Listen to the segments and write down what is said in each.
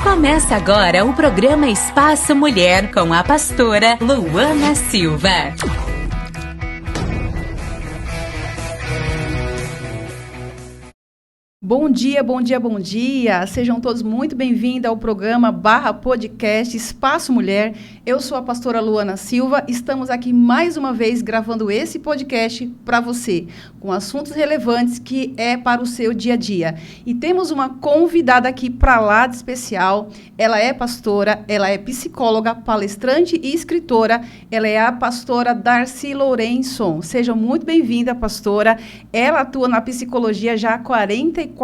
Começa agora o programa Espaço Mulher com a pastora Luana Silva. Bom dia, bom dia, bom dia. Sejam todos muito bem-vindos ao programa /podcast Espaço Mulher. Eu sou a pastora Luana Silva. Estamos aqui mais uma vez gravando esse podcast para você, com assuntos relevantes que é para o seu dia a dia. E temos uma convidada aqui para lá de especial. Ela é pastora, ela é psicóloga, palestrante e escritora. Ela é a pastora Darcy Lourenço. Seja muito bem-vinda, pastora. Ela atua na psicologia já há 44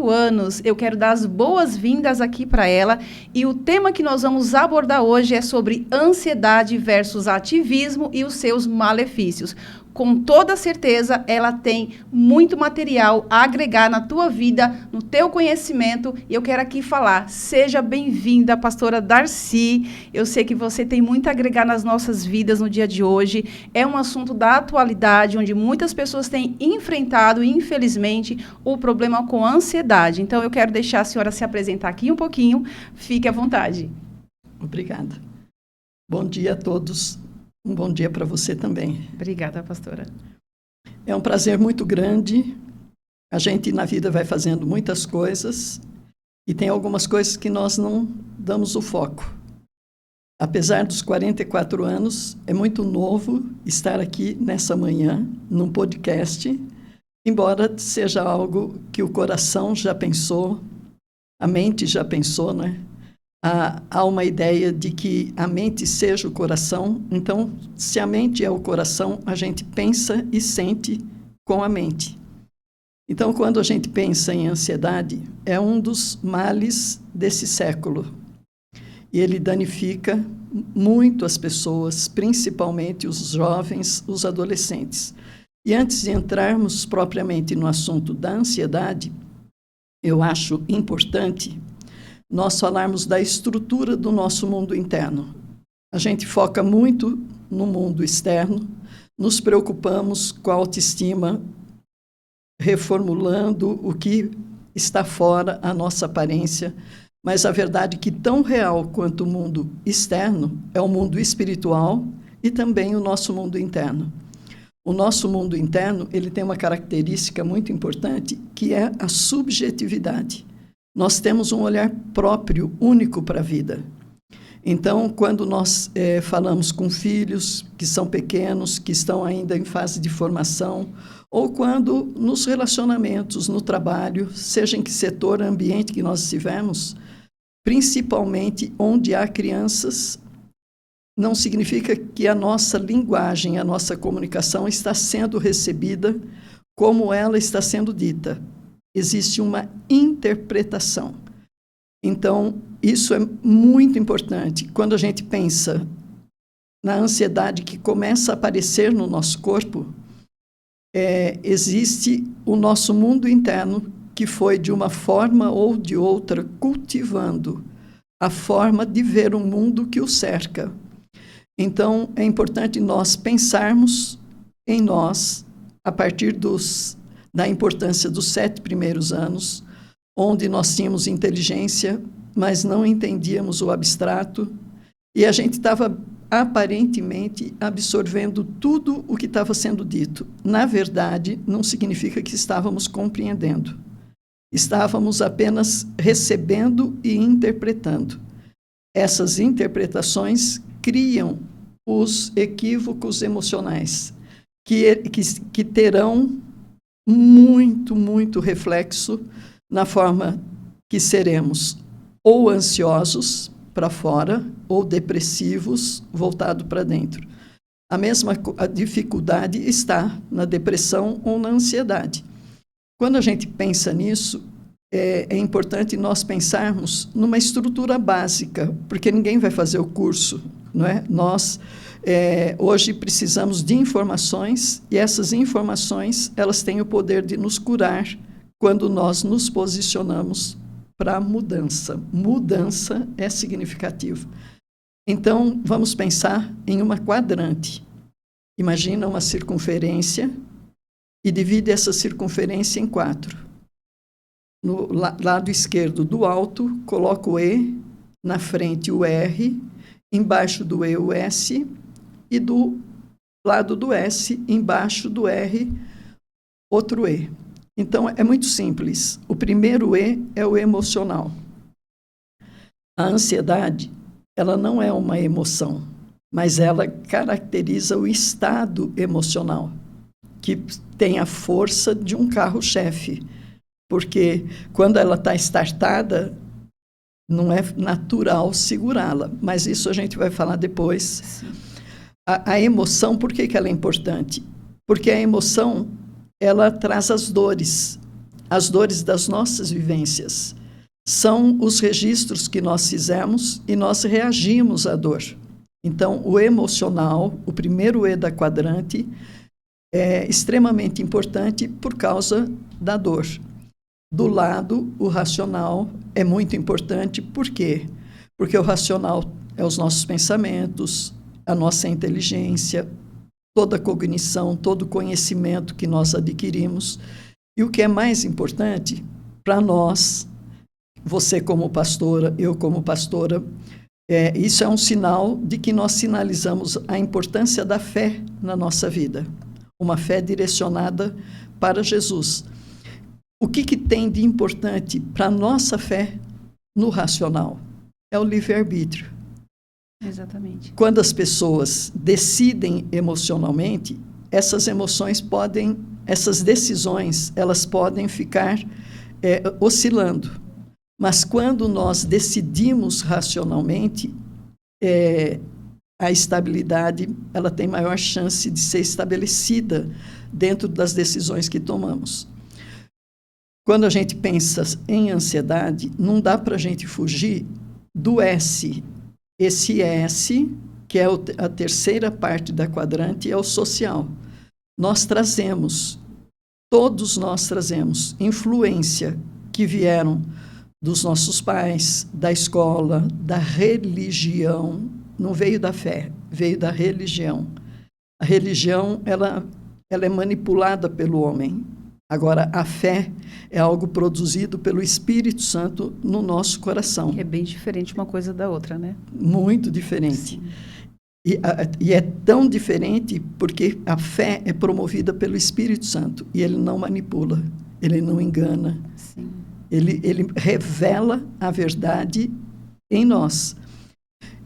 anos. Eu quero dar as boas-vindas aqui para ela. E o tema que nós vamos abordar hoje é sobre ansiedade versus ativismo e os seus malefícios. Com toda certeza, ela tem muito material a agregar na tua vida, no teu conhecimento. E eu quero aqui falar, seja bem-vinda, pastora Darcy. Eu sei que você tem muito a agregar nas nossas vidas no dia de hoje. É um assunto da atualidade, onde muitas pessoas têm enfrentado, infelizmente, o problema com a ansiedade. Então, eu quero deixar a senhora se apresentar aqui um pouquinho. Fique à vontade. Obrigada. Bom dia a todos. Um bom dia para você também. Obrigada, pastora. É um prazer muito grande. A gente na vida vai fazendo muitas coisas e tem algumas coisas que nós não damos o foco. Apesar dos 44 anos, é muito novo estar aqui nessa manhã, num podcast, embora seja algo que o coração já pensou, a mente já pensou, né? Há uma ideia de que a mente seja o coração. Então, se a mente é o coração, a gente pensa e sente com a mente. Então, quando a gente pensa em ansiedade, é um dos males desse século. E ele danifica muito as pessoas, principalmente os jovens, os adolescentes. E antes de entrarmos propriamente no assunto da ansiedade, eu acho importante nós falarmos da estrutura do nosso mundo interno. A gente foca muito no mundo externo, nos preocupamos com a autoestima, reformulando o que está fora, a nossa aparência, mas a verdade é que tão real quanto o mundo externo é o mundo espiritual e também o nosso mundo interno. O nosso mundo interno, ele tem uma característica muito importante, que é a subjetividade. Nós temos um olhar próprio, único para a vida. Então, quando nós falamos com filhos que são pequenos, que estão ainda em fase de formação, ou quando nos relacionamentos, no trabalho, seja em que setor, ambiente que nós estivermos, principalmente onde há crianças, não significa que a nossa linguagem, a nossa comunicação está sendo recebida como ela está sendo dita. Existe uma interpretação. Então, isso é muito importante. Quando a gente pensa na ansiedade que começa a aparecer no nosso corpo, existe o nosso mundo interno que foi, de uma forma ou de outra, cultivando a forma de ver o mundo que o cerca. Então, é importante nós pensarmos em nós, a partir da importância dos 7 primeiros anos, onde nós tínhamos inteligência, mas não entendíamos o abstrato, e a gente estava aparentemente absorvendo tudo o que estava sendo dito. Na verdade, não significa que estávamos compreendendo. Estávamos apenas recebendo e interpretando. Essas interpretações criam os equívocos emocionais, que terão muito reflexo na forma que seremos ou ansiosos para fora ou depressivos voltado para dentro. A dificuldade está na depressão ou na ansiedade. Quando a gente pensa nisso, é importante nós pensarmos numa estrutura básica, porque ninguém vai fazer o curso, não é? Nós hoje precisamos de informações, e essas informações, elas têm o poder de nos curar quando nós nos posicionamos para a mudança. Mudança é significativo. Então, vamos pensar em uma quadrante. Imagina uma circunferência e divide essa circunferência em 4. no lado esquerdo do alto, coloco o E, na frente o R, embaixo do E o S, e do lado do S, embaixo do R, outro E. Então, é muito simples. O primeiro E é o emocional. A ansiedade, ela não é uma emoção, mas ela caracteriza o estado emocional, que tem a força de um carro-chefe. Porque quando ela está startada, não é natural segurá-la. Mas isso a gente vai falar depois. A emoção, por que ela é importante? Porque a emoção, ela traz as dores das nossas vivências. São os registros que nós fizemos e nós reagimos à dor. Então, o emocional, o primeiro E da quadrante, é extremamente importante por causa da dor. Do lado, o racional é muito importante. Por quê? Porque o racional é os nossos pensamentos, a nossa inteligência, toda a cognição, todo o conhecimento que nós adquirimos. E o que é mais importante para nós, você como pastora, eu como pastora, isso é um sinal de que nós sinalizamos a importância da fé na nossa vida. Uma fé direcionada para Jesus. O que tem de importante para a nossa fé no racional? É o livre-arbítrio. Exatamente. Quando as pessoas decidem emocionalmente, essas decisões, elas podem ficar oscilando. Mas quando nós decidimos racionalmente, a estabilidade, ela tem maior chance de ser estabelecida dentro das decisões que tomamos. Quando a gente pensa em ansiedade, não dá para a gente fugir do S. Esse S, que é a terceira parte da quadrante, é o social. Todos nós trazemos influência que vieram dos nossos pais, da escola, da religião. Não veio da fé, veio da religião. A religião, ela é manipulada pelo homem. Agora, a fé é algo produzido pelo Espírito Santo no nosso coração. Que é bem diferente uma coisa da outra, né? Muito diferente. E é tão diferente porque a fé é promovida pelo Espírito Santo e ele não manipula, ele não engana. Sim. Ele revela a verdade em nós.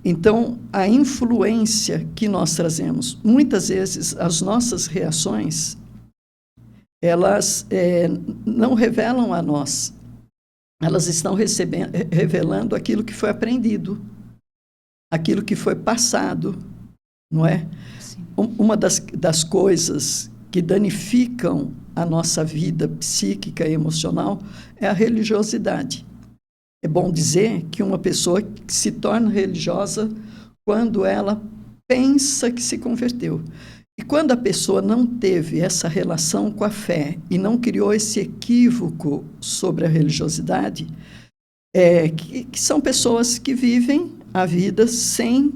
Então, a influência que nós trazemos, muitas vezes as nossas reações, elas não revelam a nós. Elas estão revelando aquilo que foi aprendido, aquilo que foi passado, não é? Sim. Uma das coisas que danificam a nossa vida psíquica e emocional é a religiosidade. É bom dizer que uma pessoa que se torna religiosa quando ela pensa que se converteu. E quando a pessoa não teve essa relação com a fé e não criou esse equívoco sobre a religiosidade, que são pessoas que vivem a vida sem,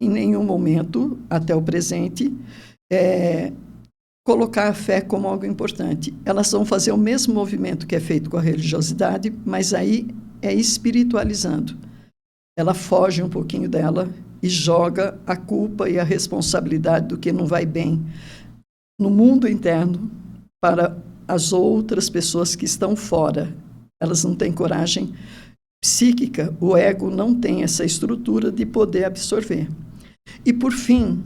em nenhum momento, até o presente, colocar a fé como algo importante. Elas vão fazer o mesmo movimento que é feito com a religiosidade, mas aí é espiritualizando. Ela foge um pouquinho dela e joga a culpa e a responsabilidade do que não vai bem no mundo interno para as outras pessoas que estão fora. Elas não têm coragem psíquica, o ego não tem essa estrutura de poder absorver. E, por fim,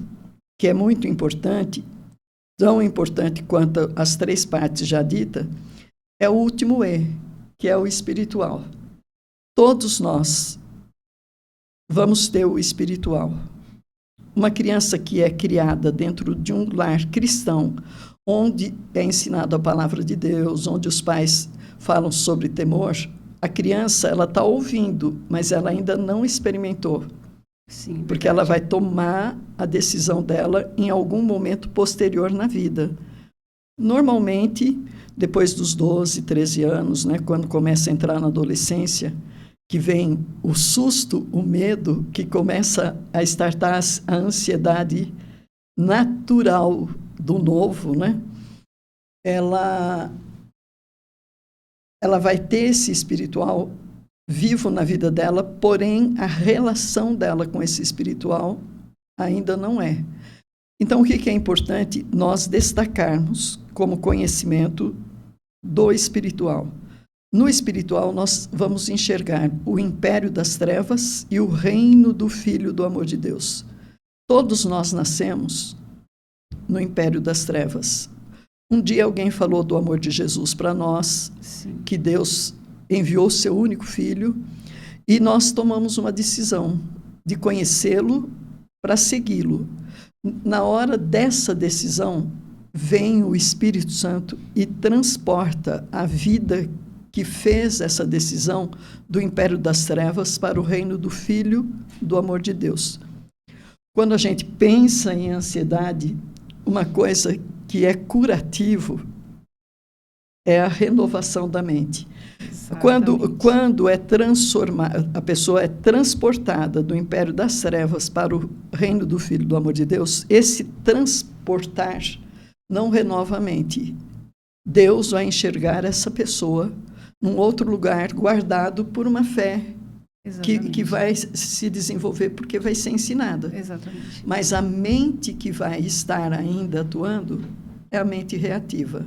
que é muito importante, tão importante quanto as três partes já ditas, é o último E, que é o espiritual. Todos nós vamos ter o espiritual. Uma criança que é criada dentro de um lar cristão, onde é ensinada a palavra de Deus, onde os pais falam sobre temor, a criança ela está ouvindo, mas ela ainda não experimentou. Sim, porque ela vai tomar a decisão dela em algum momento posterior na vida. Normalmente, depois dos 12, 13 anos, né, quando começa a entrar na adolescência, que vem o susto, o medo, que começa a startar a ansiedade natural do novo, né? Ela ela vai ter esse espiritual vivo na vida dela, porém a relação dela com esse espiritual ainda não é. Então, o que é importante? Nós destacarmos como conhecimento do espiritual. No espiritual, nós vamos enxergar o império das trevas e o reino do Filho do amor de Deus. Todos nós nascemos no império das trevas. Um dia alguém falou do amor de Jesus para nós, sim, que Deus enviou seu único filho, e nós tomamos uma decisão de conhecê-lo para segui-lo. Na hora dessa decisão, vem o Espírito Santo e transporta a vida que fez essa decisão do império das trevas para o reino do Filho do amor de Deus. Quando a gente pensa em ansiedade, uma coisa que é curativo é a renovação da mente. Quando é transformada, a pessoa é transportada do império das trevas para o reino do Filho do amor de Deus, esse transportar não renova a mente. Deus vai enxergar essa pessoa num outro lugar, guardado por uma fé que vai se desenvolver porque vai ser ensinada. Exatamente. Mas a mente que vai estar ainda atuando é a mente reativa.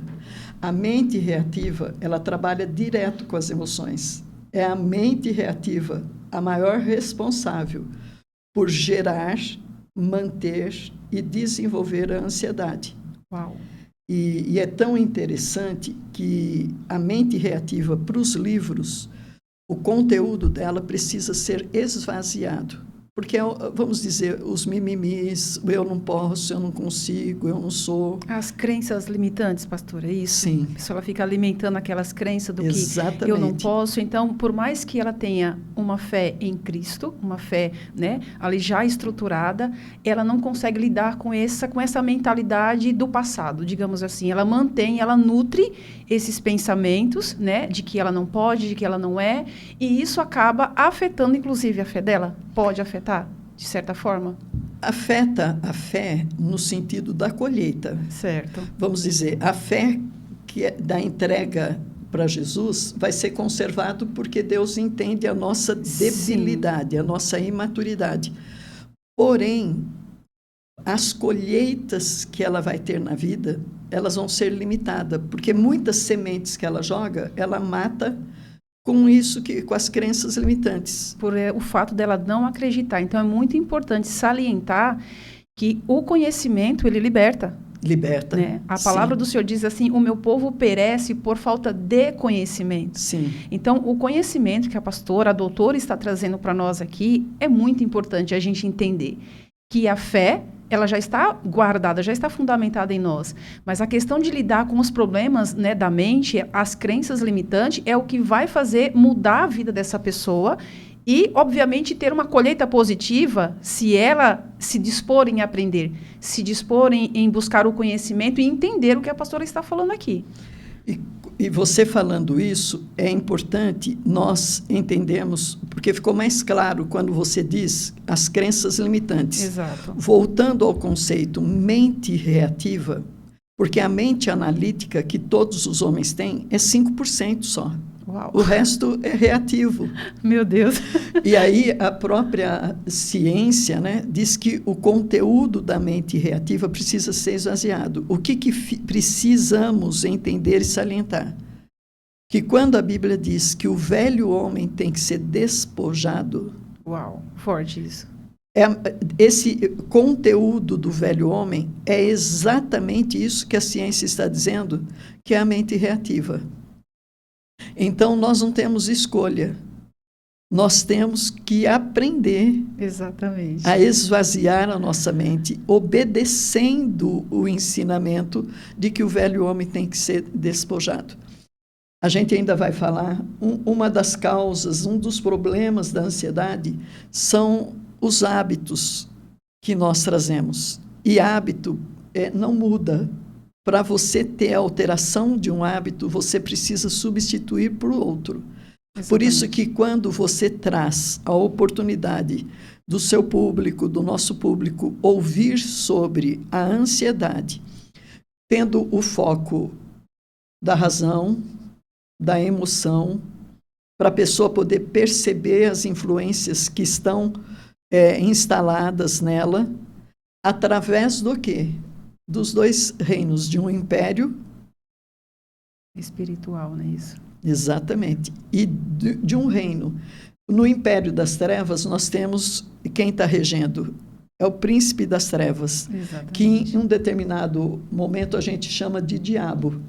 A mente reativa, ela trabalha direto com as emoções. É a mente reativa a maior responsável por gerar, manter e desenvolver a ansiedade. Uau! E é tão interessante que a mente reativa para os livros, o conteúdo dela precisa ser esvaziado. Porque, vamos dizer, os mimimis, eu não posso, eu não consigo, eu não sou. As crenças limitantes, pastora, é isso? Sim. A pessoa fica alimentando aquelas crenças do Exatamente. Que eu não posso. Então, por mais que ela tenha uma fé em Cristo, uma fé, né, ali já estruturada, ela não consegue lidar com essa mentalidade do passado, digamos assim. Ela mantém, ela nutre esses pensamentos, né, de que ela não pode, de que ela não é, e isso acaba afetando, inclusive, a fé dela. Pode afetar, de certa forma? Afeta a fé no sentido da colheita. Certo. Vamos dizer, a fé que é da entrega para Jesus vai ser conservado porque Deus entende a nossa debilidade, sim, a nossa imaturidade. Porém, as colheitas que ela vai ter na vida, elas vão ser limitadas, porque muitas sementes que ela joga, ela mata com as crenças limitantes. Por o fato dela não acreditar. Então, é muito importante salientar que o conhecimento, ele liberta. Liberta. Né? A palavra, sim, do Senhor diz assim, o meu povo perece por falta de conhecimento. Sim. Então, o conhecimento que a doutora está trazendo para nós aqui, é muito importante a gente entender que a fé, ela já está guardada, já está fundamentada em nós. Mas a questão de lidar com os problemas, né, da mente, as crenças limitantes, é o que vai fazer mudar a vida dessa pessoa e, obviamente, ter uma colheita positiva se ela se dispor em aprender, se dispor em buscar o conhecimento e entender o que a pastora está falando aqui. E você falando isso, é importante nós entendermos, porque ficou mais claro quando você diz as crenças limitantes. Exato. Voltando ao conceito mente reativa, porque a mente analítica que todos os homens têm é 5% só. Uau. O resto é reativo. Meu Deus. E aí a própria ciência, né, diz que o conteúdo da mente reativa precisa ser esvaziado. O que precisamos entender e salientar? Que quando a Bíblia diz que o velho homem tem que ser despojado... Uau, forte isso. Esse conteúdo do velho homem é exatamente isso que a ciência está dizendo, que é a mente reativa. Então, nós não temos escolha. Nós temos que aprender, exatamente, a esvaziar a nossa mente, obedecendo o ensinamento de que o velho homem tem que ser despojado. A gente ainda vai falar, uma das causas, um dos problemas da ansiedade são os hábitos que nós trazemos. E hábito não muda. Para você ter a alteração de um hábito, você precisa substituir por outro. Exatamente. Por isso que quando você traz a oportunidade do seu público, do nosso público, ouvir sobre a ansiedade, tendo o foco da razão, da emoção, para a pessoa poder perceber as influências que estão instaladas nela, através do quê? Dos dois reinos, de um império espiritual, não é isso? Exatamente. E de um reino. No império das trevas, nós temos quem está regendo. É o príncipe das trevas. Exatamente. Que em um determinado momento a gente chama de diabo.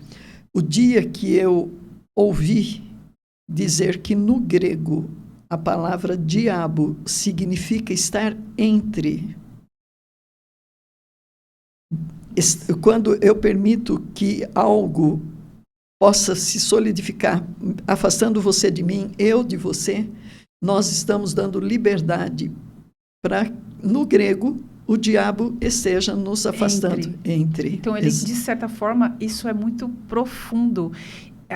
O dia que eu ouvi dizer que no grego a palavra diabo significa estar entre. Quando eu permito que algo possa se solidificar, afastando você de mim, eu de você, nós estamos dando liberdade para, no grego, o diabo esteja nos afastando. Entre. Então, ele, de certa forma, isso é muito profundo.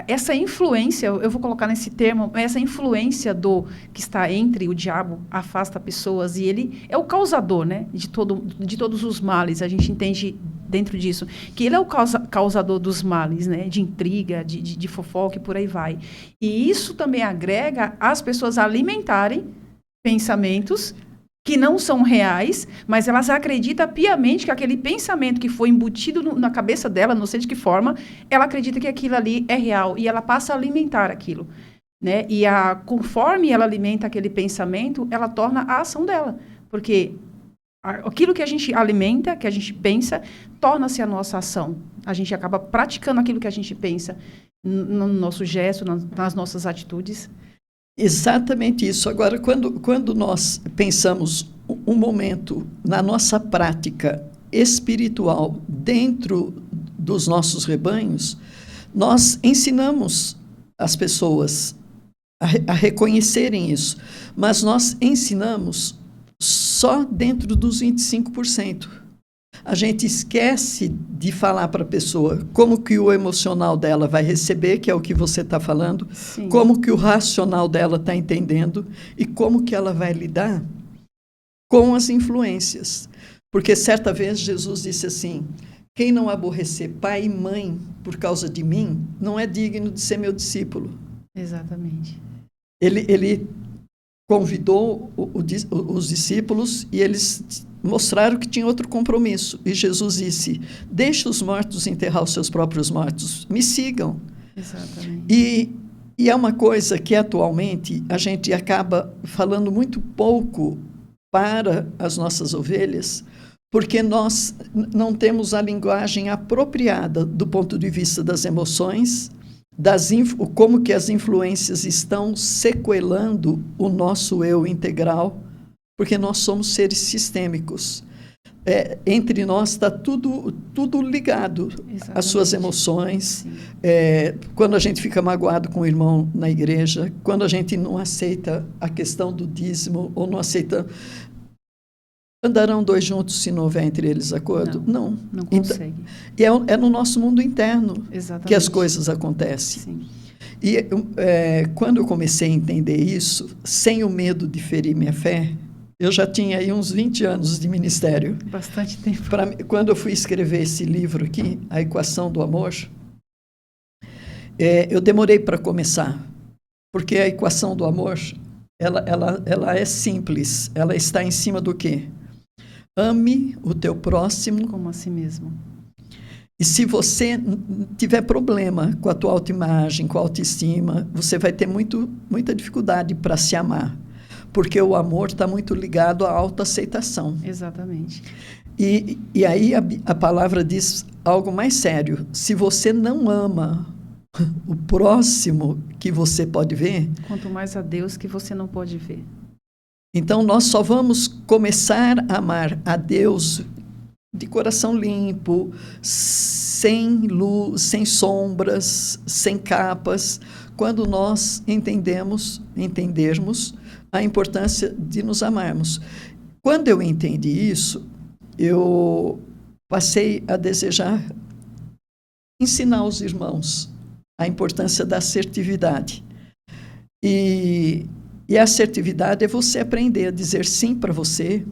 Essa influência, eu vou colocar nesse termo, essa influência do que está entre o diabo afasta pessoas e ele é o causador, né, de todos os males. A gente entende dentro disso que ele é o causador dos males, né, de intriga, de fofoca e por aí vai. E isso também agrega as pessoas a alimentarem pensamentos que não são reais, mas elas acreditam piamente que aquele pensamento que foi embutido na cabeça dela, não sei de que forma, ela acredita que aquilo ali é real e ela passa a alimentar aquilo, né? E conforme ela alimenta aquele pensamento, ela torna a ação dela, porque aquilo que a gente alimenta, que a gente pensa, torna-se a nossa ação. A gente acaba praticando aquilo que a gente pensa no nosso gesto, nas nossas atitudes. Exatamente isso. Agora, quando nós pensamos um momento na nossa prática espiritual dentro dos nossos rebanhos, nós ensinamos as pessoas a reconhecerem isso, mas nós ensinamos só dentro dos 25%. A gente esquece de falar para a pessoa como que o emocional dela vai receber, que é o que você está falando, Sim. Como que o racional dela está entendendo e como que ela vai lidar com as influências. Porque certa vez Jesus disse assim, quem não aborrecer pai e mãe por causa de mim, não é digno de ser meu discípulo. Exatamente. Ele convidou os discípulos e eles mostraram que tinha outro compromisso. E Jesus disse, deixe os mortos enterrar os seus próprios mortos, me sigam. Exatamente. E é uma coisa que atualmente a gente acaba falando muito pouco para as nossas ovelhas, porque nós não temos a linguagem apropriada do ponto de vista das emoções, como que as influências estão sequelando o nosso eu integral, porque nós somos seres sistêmicos. Entre nós está tudo ligado. Exatamente. As suas emoções. Quando a gente fica magoado com o irmão na igreja, quando a gente não aceita a questão do dízimo, ou não aceita... Andarão dois juntos se não houver entre eles acordo? Não consegue. Então, é no nosso mundo interno. Exatamente. Que as coisas acontecem. Sim. E quando eu comecei a entender isso, sem o medo de ferir minha fé, eu já tinha aí uns 20 anos de ministério. Bastante tempo. Quando eu fui escrever esse livro aqui, A Equação do Amor, eu demorei para começar, porque a equação do amor, ela é simples. Ela está em cima do quê? Ame o teu próximo como a si mesmo. E se você tiver problema com a tua autoimagem, com a autoestima, você vai ter muita dificuldade para se amar. Porque o amor está muito ligado à autoaceitação. Exatamente. E aí a palavra diz algo mais sério. Se você não ama o próximo que você pode ver... Quanto mais a Deus que você não pode ver. Então, nós só vamos começar a amar a Deus de coração limpo, sem luz, sem sombras, sem capas, quando nós entendermos a importância de nos amarmos. Quando eu entendi isso, eu passei a desejar ensinar aos irmãos a importância da assertividade. E a assertividade é você aprender a dizer sim para você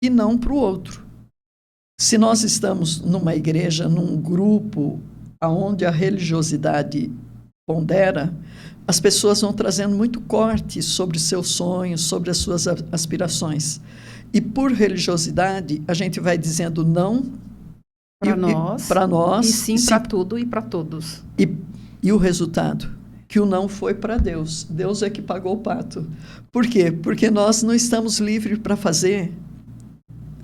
e não para o outro. Se nós estamos numa igreja, num grupo onde a religiosidade pondera, as pessoas vão trazendo muito corte sobre seus sonhos, sobre as suas aspirações. E por religiosidade, a gente vai dizendo não para nós, e sim para tudo. tudo e para todos. E o resultado? Que o não foi para Deus. Deus é que pagou o pato. Por quê? Porque nós não estamos livres para fazer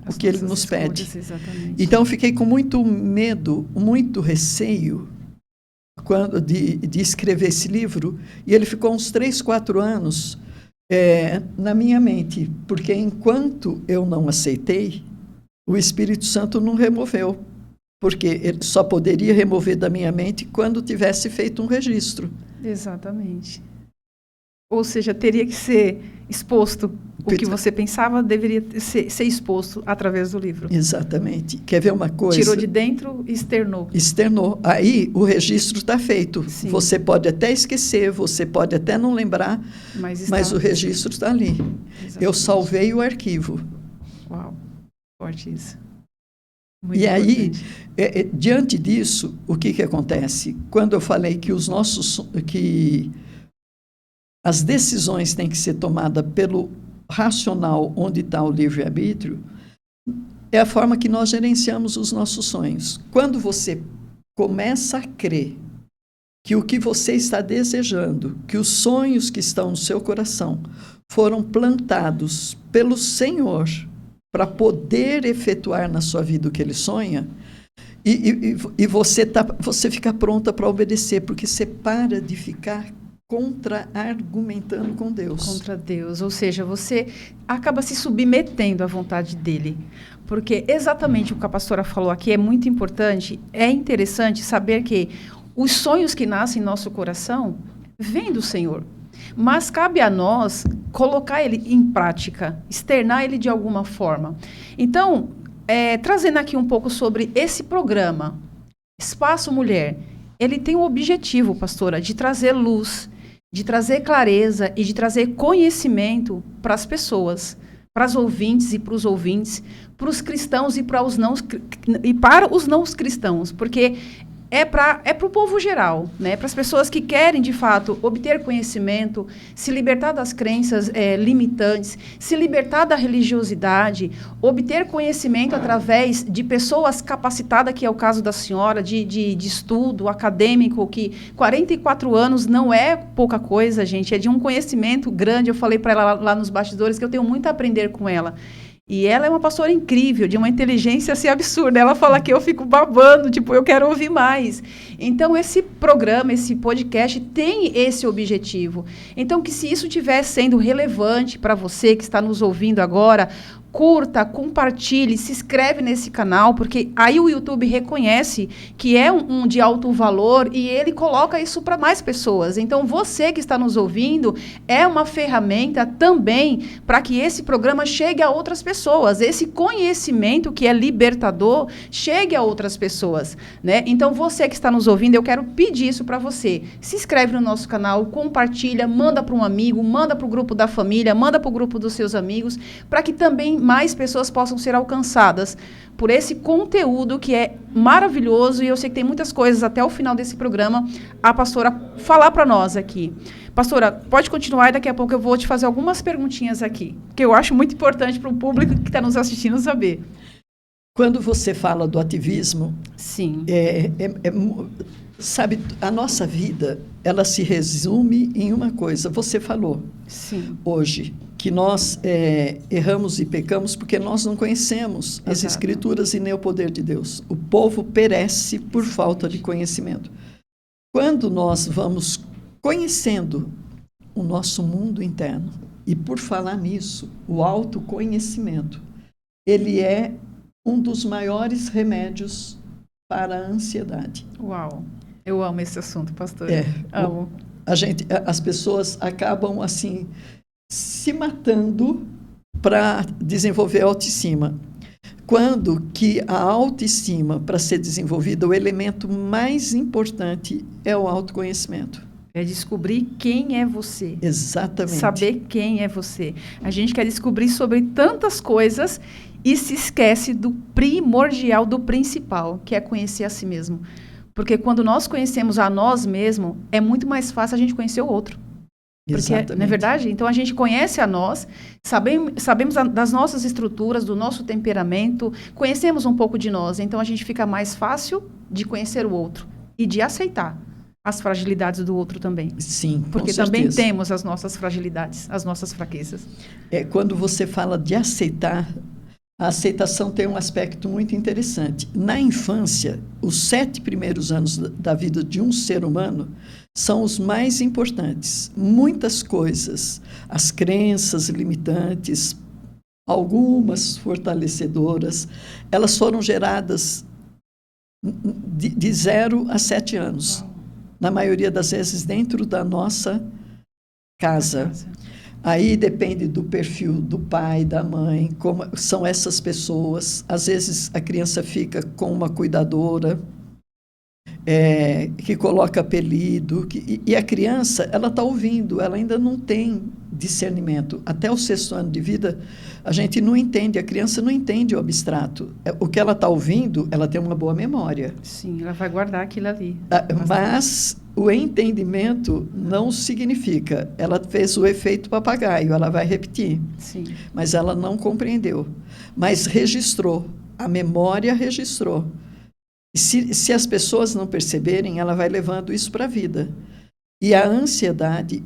o que Ele nos pede. Exatamente. Então, eu fiquei com muito medo, muito receio de escrever esse livro, e ele ficou uns 3, 4 anos na minha mente, porque enquanto eu não aceitei, o Espírito Santo não removeu, porque ele só poderia remover da minha mente quando tivesse feito um registro. Exatamente. Ou seja, teria que ser exposto. O que você pensava deveria ser exposto através do livro. Exatamente. Quer ver uma coisa? Tirou de dentro e externou. Externou. Aí o registro está feito. Sim. Você pode até esquecer, você pode até não lembrar, mas o registro está ali. Exatamente. Eu salvei o arquivo. Uau, forte isso. Muito e importante. Aí, diante disso, o que acontece? Quando eu falei que as decisões têm que ser tomadas pelo racional, onde está o livre-arbítrio, é a forma que nós gerenciamos os nossos sonhos. Quando você começa a crer que o que você está desejando, que os sonhos que estão no seu coração foram plantados pelo Senhor para poder efetuar na sua vida o que Ele sonha, e você fica pronta para obedecer, porque você para de ficar contra-argumentando com Deus. Contra Deus, ou seja, você acaba se submetendo à vontade dele. Porque exatamente o que a pastora falou aqui é muito importante. É interessante saber que os sonhos que nascem em nosso coração vêm do Senhor. Mas cabe a nós colocar ele em prática, externar ele de alguma forma. Então, trazendo aqui um pouco sobre esse programa, Espaço Mulher, ele tem o objetivo, pastora, de trazer luz, de trazer clareza e de trazer conhecimento para as pessoas, para as ouvintes e para os ouvintes, para os cristãos e para os não cristãos, porque é para o povo geral, né? Para as pessoas que querem, de fato, obter conhecimento, se libertar das crenças limitantes, se libertar da religiosidade, obter conhecimento através de pessoas capacitadas, que é o caso da senhora, de estudo acadêmico, que 44 anos não é pouca coisa, gente, é de um conhecimento grande. Eu falei para ela lá nos bastidores que eu tenho muito a aprender com ela. E ela é uma pastora incrível, de uma inteligência assim absurda. Ela fala que eu fico babando, tipo, eu quero ouvir mais. Então, esse programa, esse podcast tem esse objetivo. Então, que se isso estiver sendo relevante para você que está nos ouvindo agora, curta, compartilhe, se inscreve nesse canal, porque aí o YouTube reconhece que é um de alto valor e ele coloca isso para mais pessoas. Então, você que está nos ouvindo é uma ferramenta também para que esse programa chegue a outras pessoas. Esse conhecimento que é libertador chegue a outras pessoas, né? Então, você que está nos ouvindo, eu quero pedir isso para você. Se inscreve no nosso canal, compartilha, manda para um amigo, manda para o grupo da família, manda para o grupo dos seus amigos, para que também mais pessoas possam ser alcançadas por esse conteúdo que é maravilhoso. E eu sei que tem muitas coisas até o final desse programa a pastora falar para nós aqui. Pastora, pode continuar e daqui a pouco eu vou te fazer algumas perguntinhas aqui, que eu acho muito importante para o público que está nos assistindo saber. Quando você fala do ativismo, sim, sabe, a nossa vida, ela se resume em uma coisa. Você falou, sim, hoje, que nós erramos e pecamos porque nós não conhecemos as Escrituras e nem o poder de Deus. O povo perece por falta de conhecimento. Quando nós vamos conhecendo o nosso mundo interno, e por falar nisso, o autoconhecimento, ele é um dos maiores remédios para a ansiedade. Uau! Eu amo esse assunto, pastor. Amo. As pessoas acabam assim se matando para desenvolver a autoestima. Quando que a autoestima, para ser desenvolvida, o elemento mais importante é o autoconhecimento. É descobrir quem é você. Exatamente. Saber quem é você. A gente quer descobrir sobre tantas coisas e se esquece do primordial, do principal, que é conhecer a si mesmo. Porque quando nós conhecemos a nós mesmos, é muito mais fácil a gente conhecer o outro. Porque, não é verdade? Então, a gente conhece a nós, sabemos das nossas estruturas, do nosso temperamento, conhecemos um pouco de nós. Então, a gente fica mais fácil de conhecer o outro e de aceitar as fragilidades do outro também. Sim, porque com também certeza. temos as nossas fragilidades, as nossas fraquezas. Quando você fala de aceitar, a aceitação tem um aspecto muito interessante. Na infância, os 7 primeiros anos da vida de um ser humano são os mais importantes. Muitas coisas, as crenças limitantes, algumas fortalecedoras, elas foram geradas de 0 a 7 anos. Na maioria das vezes dentro da nossa casa. Aí depende do perfil do pai, da mãe, como são essas pessoas. Às vezes a criança fica com uma cuidadora, que coloca apelido, e a criança, ela está ouvindo, ela ainda não tem discernimento. Até o 6º ano de vida, a gente não entende, a criança não entende o abstrato. O que ela está ouvindo, ela tem uma boa memória. Sim, ela vai guardar aquilo ali. Mas o entendimento não significa, ela fez o efeito papagaio, ela vai repetir. Sim. Mas ela não compreendeu. Mas registrou, a memória registrou. Se as pessoas não perceberem, ela vai levando isso para a vida. E a ansiedade,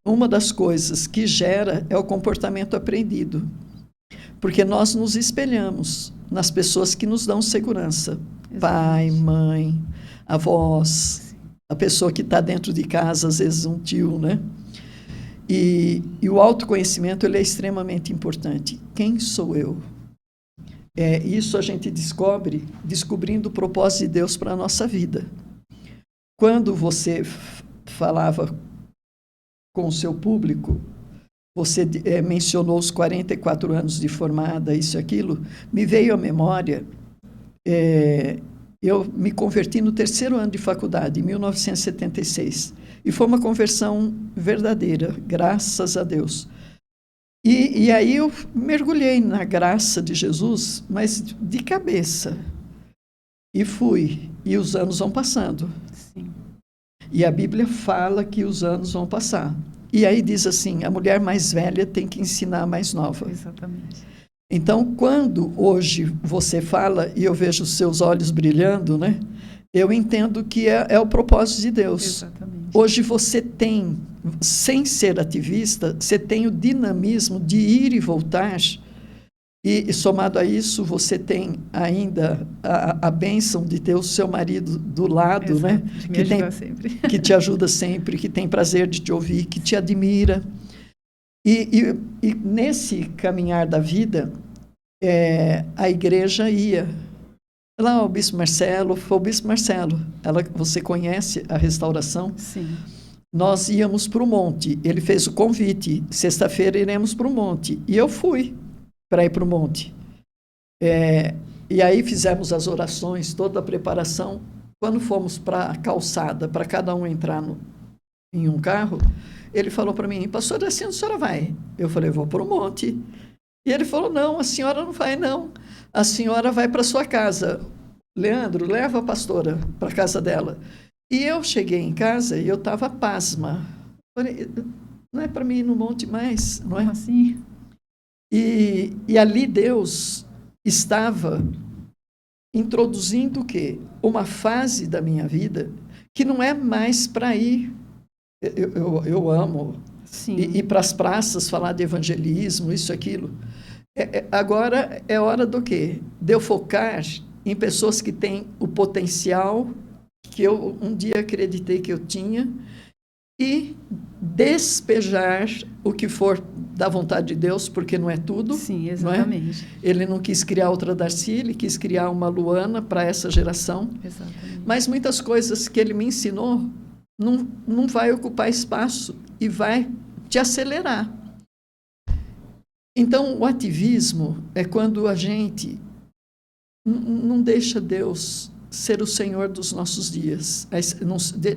uma das coisas que gera é o comportamento aprendido. Porque nós nos espelhamos nas pessoas que nos dão segurança. Exatamente. Pai, mãe, avós, a pessoa que está dentro de casa, às vezes um tio, né? E o autoconhecimento, ele é extremamente importante. Quem sou eu? Isso a gente descobre descobrindo o propósito de Deus para a nossa vida. Quando você falava com o seu público, você mencionou os 44 anos de formada, isso e aquilo, me veio à memória, eu me converti no 3º ano de faculdade, em 1976, e foi uma conversão verdadeira, graças a Deus. E aí eu mergulhei na graça de Jesus, mas de cabeça. E fui. E os anos vão passando. Sim. E a Bíblia fala que os anos vão passar. E aí diz assim, a mulher mais velha tem que ensinar a mais nova. Exatamente. Então, quando hoje você fala, e eu vejo os seus olhos brilhando, né? Eu entendo que é o propósito de Deus. Exatamente. Hoje você tem, sem ser ativista, você tem o dinamismo de ir e voltar, e somado a isso, você tem ainda a bênção de ter o seu marido do lado, exato, né? Sempre. Que te ajuda sempre, que tem prazer de te ouvir, que te admira. E nesse caminhar da vida, a igreja ia. Lá o Bispo Marcelo, foi o Bispo Marcelo. Você conhece a restauração? Sim. Nós íamos para o monte. Ele fez o convite. Sexta-feira iremos para o monte. E eu fui para ir para o monte. E aí fizemos as orações, toda a preparação. Quando fomos para a calçada, para cada um entrar em um carro, ele falou para mim, pastora, assim a senhora vai? Eu falei, vou para o monte. E ele falou, não, a senhora não vai, não. A senhora vai para sua casa. Leandro, leva a pastora para a casa dela. E eu cheguei em casa e eu estava pasma. Falei, não é para mim ir no monte mais, não é? Como assim? E ali Deus estava introduzindo o quê? Uma fase da minha vida que não é mais para ir. Eu amo ir para as praças, falar de evangelismo, isso, aquilo. Agora é hora do quê? De eu focar em pessoas que têm o potencial que eu um dia acreditei que eu tinha e despejar o que for da vontade de Deus, porque não é tudo. Sim, exatamente. Não é? Ele não quis criar outra Darcy, ele quis criar uma Luana para essa geração. Exatamente. Mas muitas coisas que ele me ensinou não vai ocupar espaço e vai te acelerar. Então, o ativismo é quando a gente não deixa Deus ser o Senhor dos nossos dias.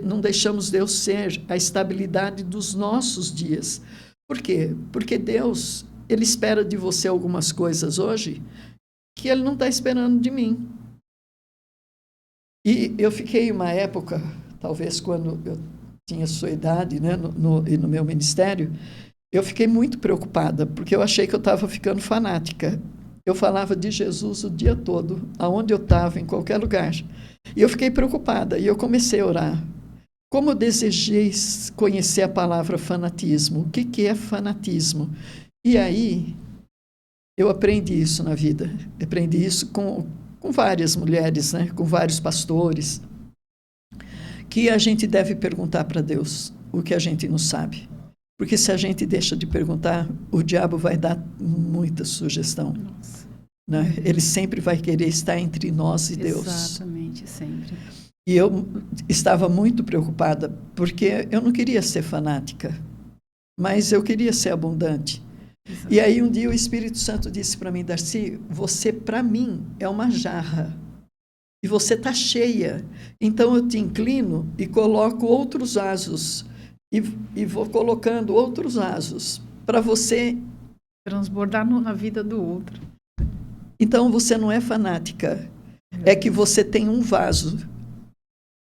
Não deixamos Deus ser a estabilidade dos nossos dias. Por quê? Porque Deus, Ele espera de você algumas coisas hoje que Ele não está esperando de mim. E eu fiquei uma época, talvez quando eu tinha sua idade, né, no meu ministério, eu fiquei muito preocupada, porque eu achei que eu estava ficando fanática. Eu falava de Jesus o dia todo, aonde eu estava, em qualquer lugar. E eu fiquei preocupada, e eu comecei a orar. Como eu desejei conhecer a palavra fanatismo, o que é fanatismo? E aí, eu aprendi isso na vida. Aprendi isso com várias mulheres, né, com vários pastores, que a gente deve perguntar para Deus o que a gente não sabe. Porque se a gente deixa de perguntar, o diabo vai dar muita sugestão. Né? Ele sempre vai querer estar entre nós e Deus. Exatamente, sempre. E eu estava muito preocupada, porque eu não queria ser fanática, mas eu queria ser abundante. Exato. E aí um dia o Espírito Santo disse para mim, Darcy, você para mim é uma jarra. E você está cheia. Então eu te inclino e coloco outros vasos. E vou colocando outros vasos para você transbordar na vida do outro. Então você não é fanática, é que você tem um vaso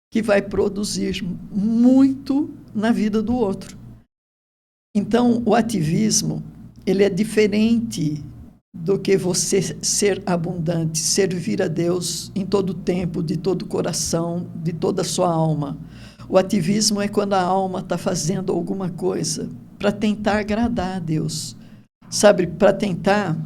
que vai produzir muito na vida do outro. Então o ativismo, ele é diferente do que você ser abundante, servir a Deus em todo o tempo, de todo o coração, de toda a sua alma. O ativismo é quando a alma está fazendo alguma coisa para tentar agradar a Deus, sabe? Para tentar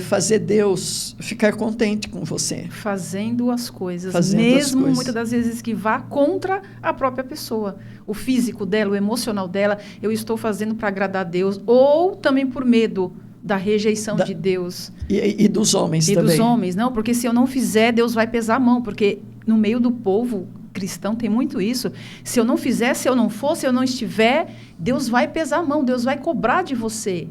fazer Deus ficar contente com você. Fazendo as coisas, mesmo muitas das vezes que vá contra a própria pessoa. O físico dela, o emocional dela, eu estou fazendo para agradar a Deus, ou também por medo da rejeição de Deus. E dos homens também. E dos homens, não, porque se eu não fizer, Deus vai pesar a mão, porque no meio do povo cristão tem muito isso. Se eu não fizer, se eu não for, se eu não estiver, Deus vai pesar a mão, Deus vai cobrar de você.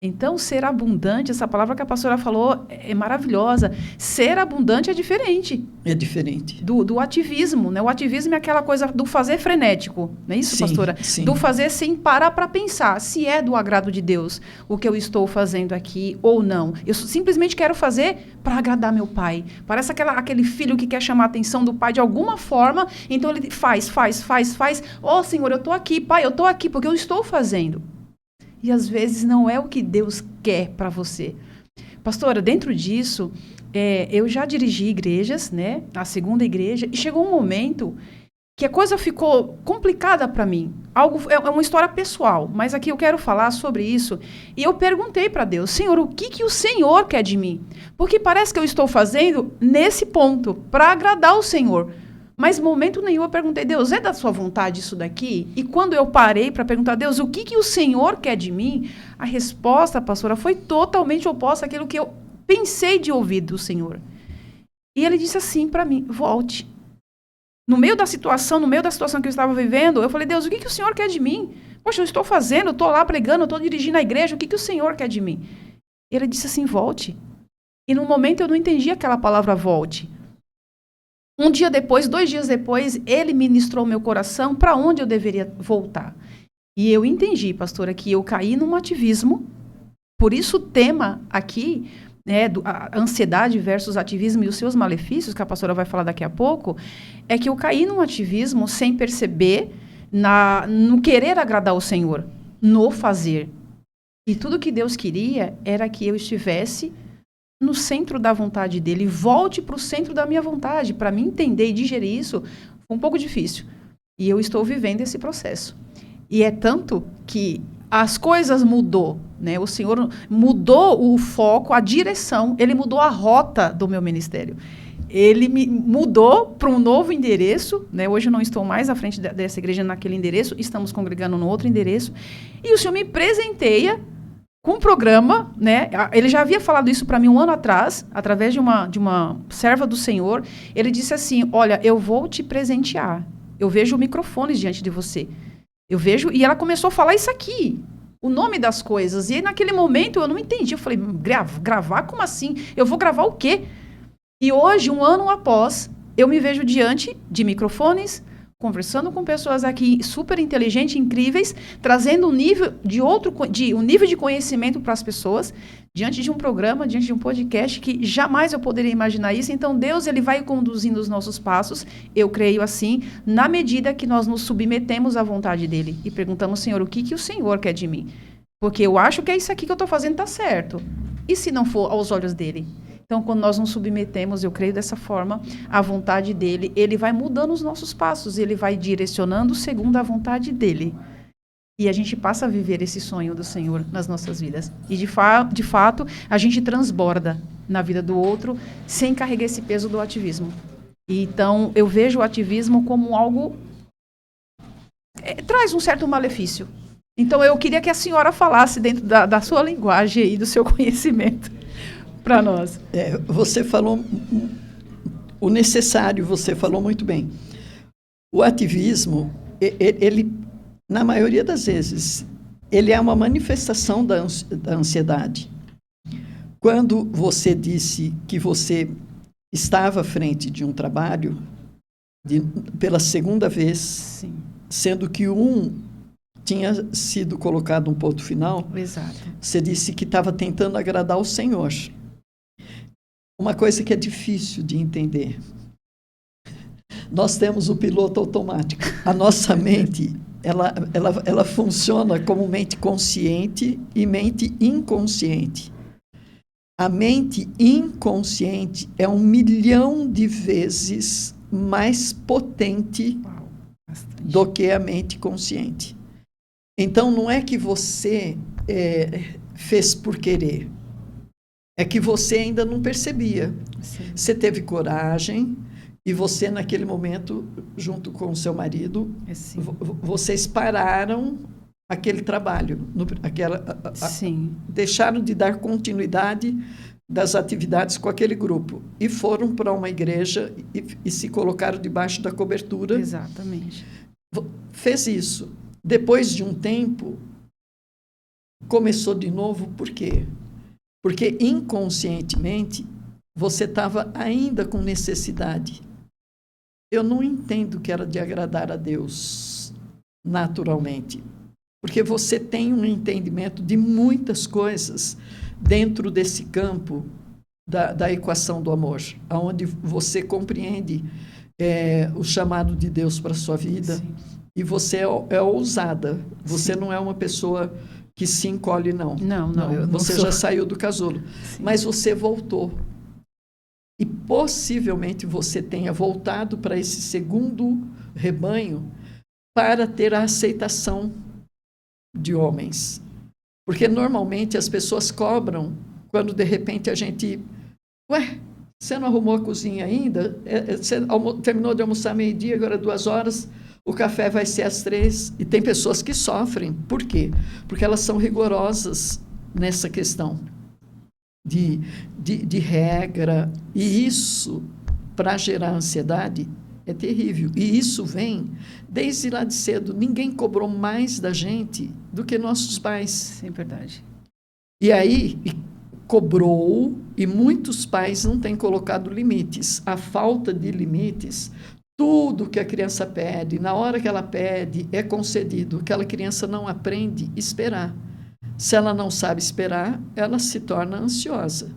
Então, ser abundante, essa palavra que a pastora falou é maravilhosa. Ser abundante é diferente. É diferente. Do ativismo, né? O ativismo é aquela coisa do fazer frenético, não é isso, pastora? Sim. Do fazer sem parar para pensar se é do agrado de Deus o que eu estou fazendo aqui ou não. Eu simplesmente quero fazer para agradar meu pai. Parece aquele filho que quer chamar a atenção do pai de alguma forma, então ele faz. Ó, Senhor, eu estou aqui, pai, eu estou aqui porque eu estou fazendo. E às vezes não é o que Deus quer para você. Pastora, dentro disso, eu já dirigi igrejas, né? A segunda igreja, e chegou um momento que a coisa ficou complicada para mim. É uma história pessoal, mas aqui eu quero falar sobre isso. E eu perguntei para Deus, Senhor, o que o Senhor quer de mim? Porque parece que eu estou fazendo nesse ponto, para agradar o Senhor. Mas, momento nenhum, eu perguntei, Deus, é da sua vontade isso daqui? E quando eu parei para perguntar, Deus, o que o Senhor quer de mim? A resposta, pastora, foi totalmente oposta àquilo que eu pensei de ouvir do Senhor. E ele disse assim para mim, volte. No meio da situação que eu estava vivendo, eu falei, Deus, o que o Senhor quer de mim? Poxa, eu estou fazendo, eu estou lá pregando, eu estou dirigindo a igreja, o que o Senhor quer de mim? Ele disse assim, volte. E no momento eu não entendi aquela palavra volte. Um dia depois, 2 dias depois, ele ministrou meu coração para onde eu deveria voltar. E eu entendi, pastora, que eu caí num ativismo. Por isso o tema aqui, né, a ansiedade versus ativismo e os seus malefícios, que a pastora vai falar daqui a pouco, é que eu caí num ativismo sem perceber, no querer agradar o Senhor, no fazer. E tudo que Deus queria era que eu estivesse no centro da vontade dele, volte para o centro da minha vontade. Para mim entender e digerir isso foi um pouco difícil. E eu estou vivendo esse processo. E é tanto que as coisas mudou, né? O Senhor mudou o foco, a direção, ele mudou a rota do meu ministério. Ele me mudou para um novo endereço, né? Hoje eu não estou mais à frente dessa igreja naquele endereço, estamos congregando no outro endereço. E o Senhor me presenteia com um programa, né? Ele já havia falado isso para mim 1 ano atrás, através de uma serva do Senhor. Ele disse assim, olha, eu vou te presentear. Eu vejo microfones diante de você. Eu vejo... E ela começou a falar isso aqui, o nome das coisas. E aí, naquele momento, eu não entendi. Eu falei, gravar? Como assim? Eu vou gravar o quê? E hoje, 1 ano após, eu me vejo diante de microfones, conversando com pessoas aqui super inteligentes, incríveis, trazendo um nível de conhecimento para as pessoas, diante de um programa, diante de um podcast, que jamais eu poderia imaginar isso. Então, Deus, ele vai conduzindo os nossos passos, eu creio assim, na medida que nós nos submetemos à vontade dele e perguntamos, Senhor, o que o Senhor quer de mim? Porque eu acho que é isso aqui que eu estou fazendo está certo. E se não for aos olhos dele? Então, quando nós nos submetemos, eu creio dessa forma, à vontade dele, ele vai mudando os nossos passos, ele vai direcionando segundo a vontade dele. E a gente passa a viver esse sonho do Senhor nas nossas vidas. E, de fato, a gente transborda na vida do outro sem carregar esse peso do ativismo. E, então, eu vejo o ativismo como algo... traz um certo malefício. Então, eu queria que a senhora falasse dentro da sua linguagem e do seu conhecimento para nós. Você falou o necessário, você falou muito bem. O ativismo, ele, na maioria das vezes, ele é uma manifestação da ansiedade. Quando você disse que você estava à frente de um trabalho, pela segunda vez, sim, sendo que tinha sido colocado um ponto final, exato, você disse que estava tentando agradar o Senhor. Uma coisa que é difícil de entender. Nós temos o piloto automático. A nossa mente, ela funciona como mente consciente e mente inconsciente. A mente inconsciente é 1 milhão de vezes mais potente do que a mente consciente. Então, não é que você fez por querer. É que você ainda não percebia. Sim. Você teve coragem e você, naquele momento, junto com o seu marido, vocês pararam aquele trabalho. Deixaram de dar continuidade das atividades com aquele grupo. E foram para uma igreja e se colocaram debaixo da cobertura. Exatamente. Fez isso. Depois de um tempo, começou de novo. Por quê? Porque inconscientemente você estava ainda com necessidade. Eu não entendo que era de agradar a Deus naturalmente, porque você tem um entendimento de muitas coisas dentro desse campo da equação do amor, onde você compreende o chamado de Deus para a sua vida. Sim. E você é ousada, você Sim. não é uma pessoa que se encolhe, não. Não, você já saiu do casulo. Sim. Mas você voltou. E possivelmente você tenha voltado para esse segundo rebanho para ter a aceitação de homens. Porque normalmente as pessoas cobram quando de repente a gente... Ué, você não arrumou a cozinha ainda? Você terminou de almoçar 12:00, agora 2 horas... O café vai ser às 3h. E tem pessoas que sofrem. Por quê? Porque elas são rigorosas nessa questão de regra. E isso, para gerar ansiedade, é terrível. E isso vem desde lá de cedo. Ninguém cobrou mais da gente do que nossos pais. Sim, verdade. E aí, cobrou, e muitos pais não têm colocado limites. A falta de limites... Tudo que a criança pede, na hora que ela pede, é concedido. Aquela criança não aprende a esperar. Se ela não sabe esperar, ela se torna ansiosa.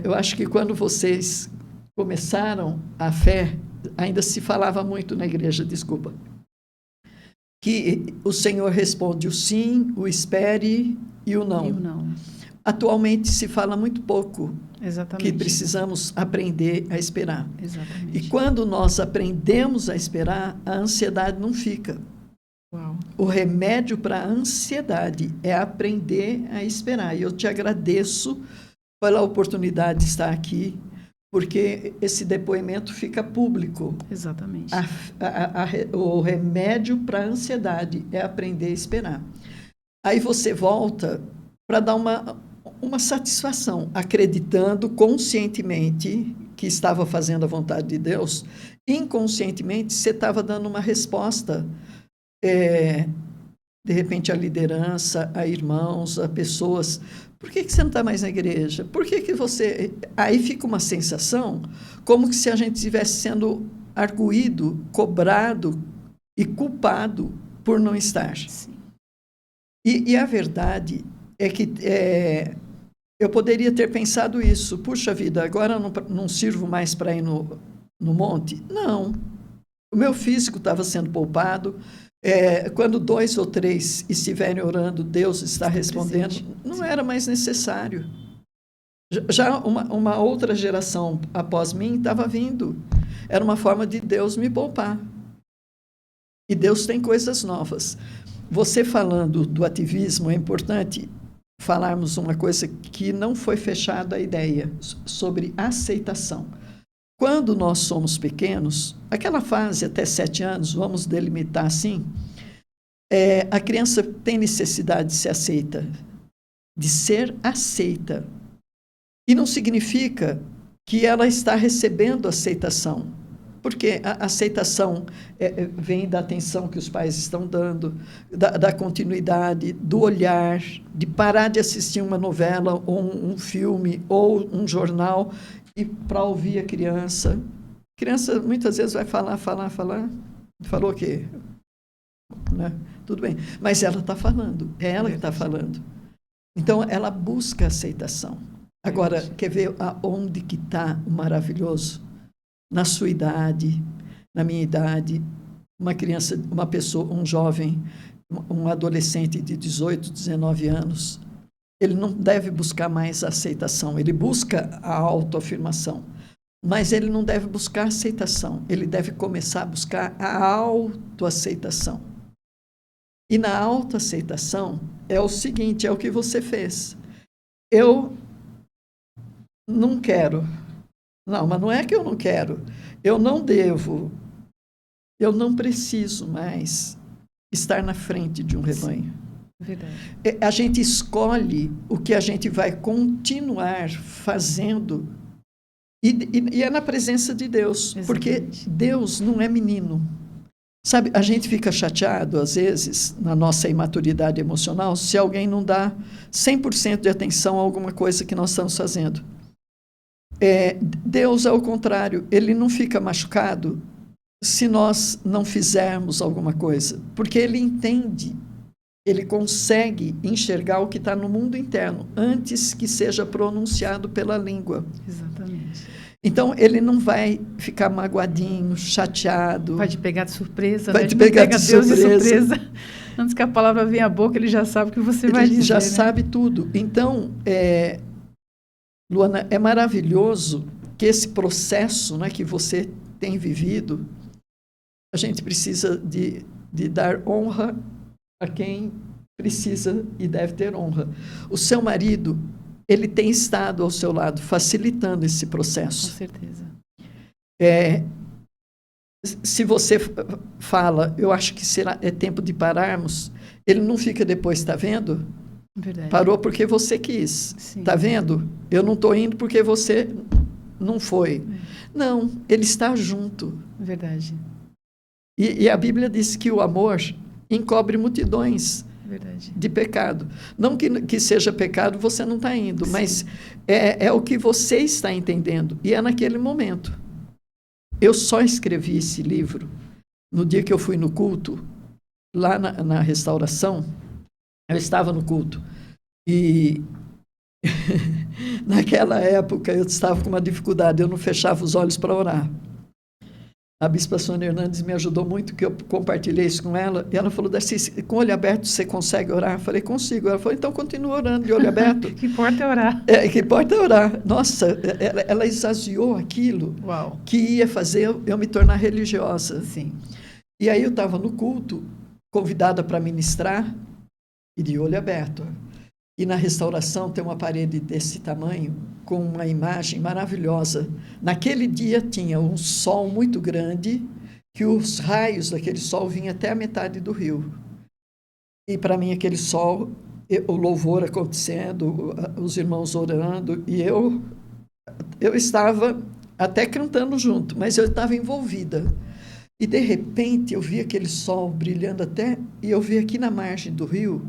Eu acho que quando vocês começaram a fé, ainda se falava muito na igreja, desculpa, que o Senhor responde o sim, o espere e o não. E o não. Atualmente se fala muito pouco. Exatamente. Que precisamos aprender a esperar. Exatamente. E quando nós aprendemos a esperar, a ansiedade não fica. Uau. O remédio para a ansiedade é aprender a esperar. E eu te agradeço pela oportunidade de estar aqui, porque esse depoimento fica público. Exatamente. O remédio para a ansiedade é aprender a esperar. Aí você volta para dar uma satisfação, acreditando conscientemente que estava fazendo a vontade de Deus. Inconscientemente, você estava dando uma resposta, de repente, à liderança, a irmãos, a pessoas. Por que você não está mais na igreja? Por que você... Aí fica uma sensação como que se a gente estivesse sendo arguído, cobrado e culpado por não estar. Sim. E a verdade é que eu poderia ter pensado isso. Puxa vida, agora eu não sirvo mais para ir no monte? Não. O meu físico estava sendo poupado. Quando 2 ou 3 estiverem orando, Deus está respondendo. Presente. Não era mais necessário. Já uma outra geração após mim estava vindo. Era uma forma de Deus me poupar. E Deus tem coisas novas. Você falando do ativismo, é importante falarmos uma coisa que não foi fechada a ideia, sobre aceitação. Quando nós somos pequenos, aquela fase até 7 anos, vamos delimitar assim, a criança tem necessidade de ser aceita. E não significa que ela está recebendo aceitação, porque a aceitação vem da atenção que os pais estão dando, da continuidade, do olhar, de parar de assistir uma novela, ou um filme, ou um jornal, e para ouvir a criança. A criança muitas vezes vai falar. Falou o quê? Né? Tudo bem. Mas ela está falando, é ela que está falando. Então, ela busca aceitação. Agora, quer ver aonde que está o maravilhoso? Na sua idade, na minha idade, uma criança, uma pessoa, um jovem, um adolescente de 18, 19 anos, ele não deve buscar mais a aceitação, ele busca a autoafirmação, mas ele não deve buscar a aceitação, ele deve começar a buscar a autoaceitação. E na autoaceitação é o seguinte, é o que você fez. Eu não quero. Não, mas não é que eu não quero. Eu não devo. Eu não preciso mais estar na frente de um rebanho. Verdade. A gente escolhe o que a gente vai continuar fazendo e é na presença de Deus. Exatamente. Porque Deus não é menino. Sabe, a gente fica chateado, às vezes, na nossa imaturidade emocional, se alguém não dá 100% de atenção a alguma coisa que nós estamos fazendo. Deus é o contrário, ele não fica machucado se nós não fizermos alguma coisa, porque ele entende, ele consegue enxergar o que está no mundo interno, antes que seja pronunciado pela língua. Exatamente. Então, ele não vai ficar magoadinho, chateado. Vai te pegar de surpresa, vai né? te pegar de Deus surpresa. de surpresa. Antes que a palavra venha à boca, ele já sabe o que você vai dizer. Ele já né? sabe tudo. Então, Luana, é maravilhoso que esse processo, né, que você tem vivido, a gente precisa de dar honra a quem precisa e deve ter honra. O seu marido, ele tem estado ao seu lado, facilitando esse processo. Com certeza. Se você fala, eu acho que é tempo de pararmos, ele não fica depois, está vendo? Verdade. Parou porque você quis. Está vendo? Eu não estou indo porque você não foi. Não, ele está junto. Verdade. E a Bíblia diz que o amor encobre multidões de pecado. Não que seja pecado, você não está indo, sim, mas é o que você está entendendo. E é naquele momento. Eu só escrevi esse livro no dia que eu fui no culto, lá na restauração. Eu estava no culto e naquela época eu estava com uma dificuldade, eu não fechava os olhos para orar. A bispa Sônia Hernandes me ajudou muito, que eu compartilhei isso com ela, e ela falou, Darcy, com o olho aberto você consegue orar? Eu falei, consigo. Ela falou, então continua orando de olho aberto. Que importa é orar. Que importa é orar. Nossa, ela exasiou aquilo. Uau. Que ia fazer eu me tornar religiosa. Sim. E aí eu estava no culto, convidada para ministrar, e de olho aberto. E na restauração tem uma parede desse tamanho, com uma imagem maravilhosa. Naquele dia tinha um sol muito grande, que os raios daquele sol vinham até a metade do rio. E para mim aquele sol, o louvor acontecendo, os irmãos orando, e eu estava até cantando junto, mas eu estava envolvida. E de repente eu vi aquele sol brilhando e eu vi aqui na margem do rio,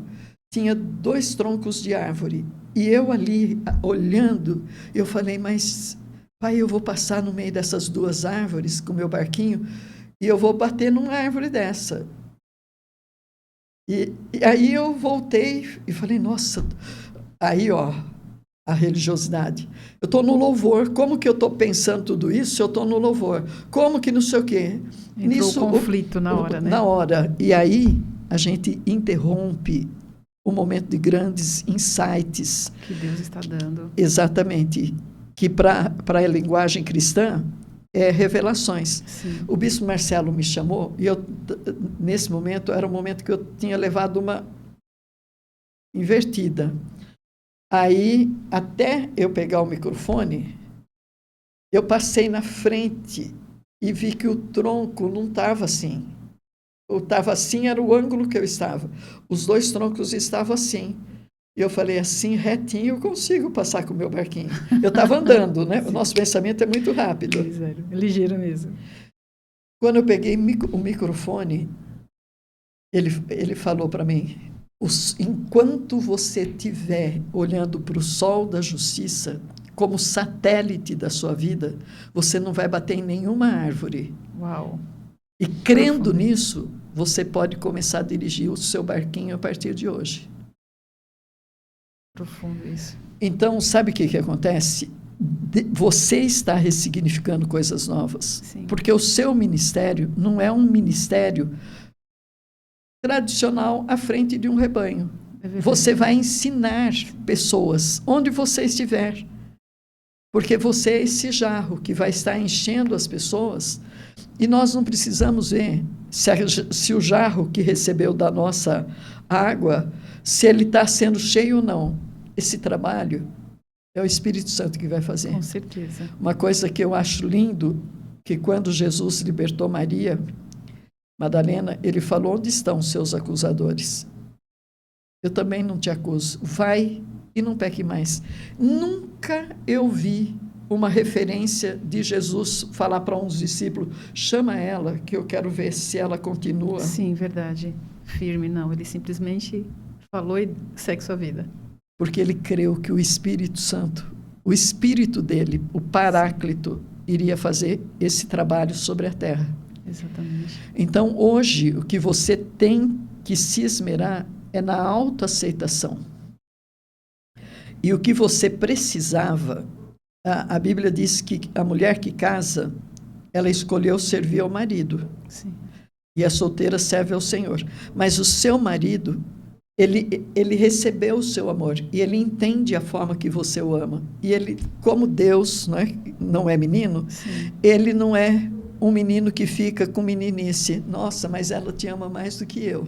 tinha 2 troncos de árvore. E eu ali, olhando, eu falei, mas pai, eu vou passar no meio dessas duas árvores com o meu barquinho e eu vou bater numa árvore dessa. E aí eu voltei e falei, nossa, aí a religiosidade. Eu estou no louvor, como que eu estou pensando tudo isso se eu estou no louvor? Como que não sei o quê? Entrou o conflito na hora, né? Na hora. E aí a gente interrompe um momento de grandes insights. Que Deus está dando. Exatamente. Que para a linguagem cristã é revelações. Sim. O bispo Marcelo me chamou e eu, nesse momento, era um momento que eu tinha levado uma invertida. Aí, até eu pegar o microfone, eu passei na frente e vi que o tronco não estava assim. O estava assim, era o ângulo que eu estava. Os dois troncos estavam assim. E eu falei, assim, retinho, eu consigo passar com o meu barquinho. Eu estava andando, né? O nosso pensamento é muito rápido. É ligeiro mesmo. Quando eu peguei o microfone, ele falou para mim, enquanto você estiver olhando para o sol da justiça, como satélite da sua vida, você não vai bater em nenhuma árvore. Uau! E crendo nisso, você pode começar a dirigir o seu barquinho a partir de hoje. Profundo isso. Então, sabe o que acontece? Você está ressignificando coisas novas. Sim. Porque o seu ministério não é um ministério tradicional à frente de um rebanho. Você vai ensinar pessoas onde você estiver. Porque você é esse jarro que vai estar enchendo as pessoas. E nós não precisamos ver se o jarro que recebeu da nossa água, se ele está sendo cheio ou não. Esse trabalho é o Espírito Santo que vai fazer. Com certeza. Uma coisa que eu acho lindo, que quando Jesus libertou Maria Madalena, ele falou, onde estão os seus acusadores? Eu também não te acuso. Vai e não peque mais. Nunca eu vi uma referência de Jesus falar para uns discípulos, chama ela, que eu quero ver se ela continua. Sim, verdade. Firme, não. Ele simplesmente falou e segue sua vida. Porque ele creu que o Espírito Santo, o Espírito dele, o Paráclito, iria fazer esse trabalho sobre a terra. Exatamente. Então, hoje, o que você tem que se esmerar é na autoaceitação. E o que você precisava, a Bíblia diz que a mulher que casa, ela escolheu servir ao marido. Sim. E a solteira serve ao Senhor. Mas o seu marido, ele recebeu o seu amor e ele entende a forma que você o ama. E ele, como Deus não é menino, sim, ele não é um menino que fica com meninice. Nossa, mas ela te ama mais do que eu.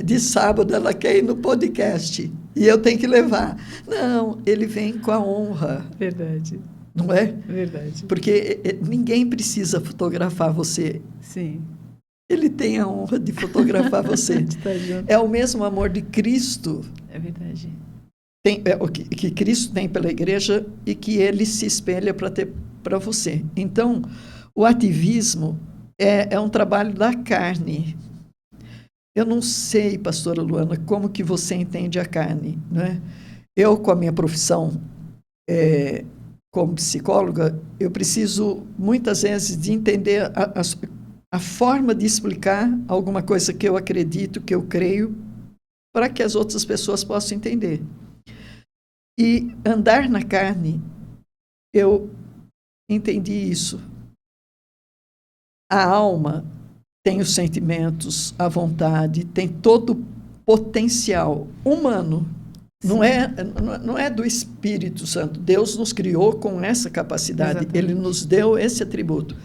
De sábado ela quer ir no podcast e eu tenho que levar. Não, ele vem com a honra. Verdade. Não é? Verdade. Porque ninguém precisa fotografar você. Sim. Ele tem a honra de fotografar você. É o mesmo amor de Cristo. É verdade. Que Cristo tem pela igreja e que ele se espelha para ter para você. Então, o ativismo é um trabalho da carne. Eu não sei, pastora Luana, como que você entende a carne, né? Eu, com a minha profissão como psicóloga, eu preciso, muitas vezes, de entender a forma de explicar alguma coisa que eu acredito, que eu creio, para que as outras pessoas possam entender. E andar na carne, eu entendi isso. A alma tem os sentimentos, a vontade, tem todo o potencial humano. Não é do Espírito Santo. Deus nos criou com essa capacidade. Exatamente. Ele nos deu esse atributo.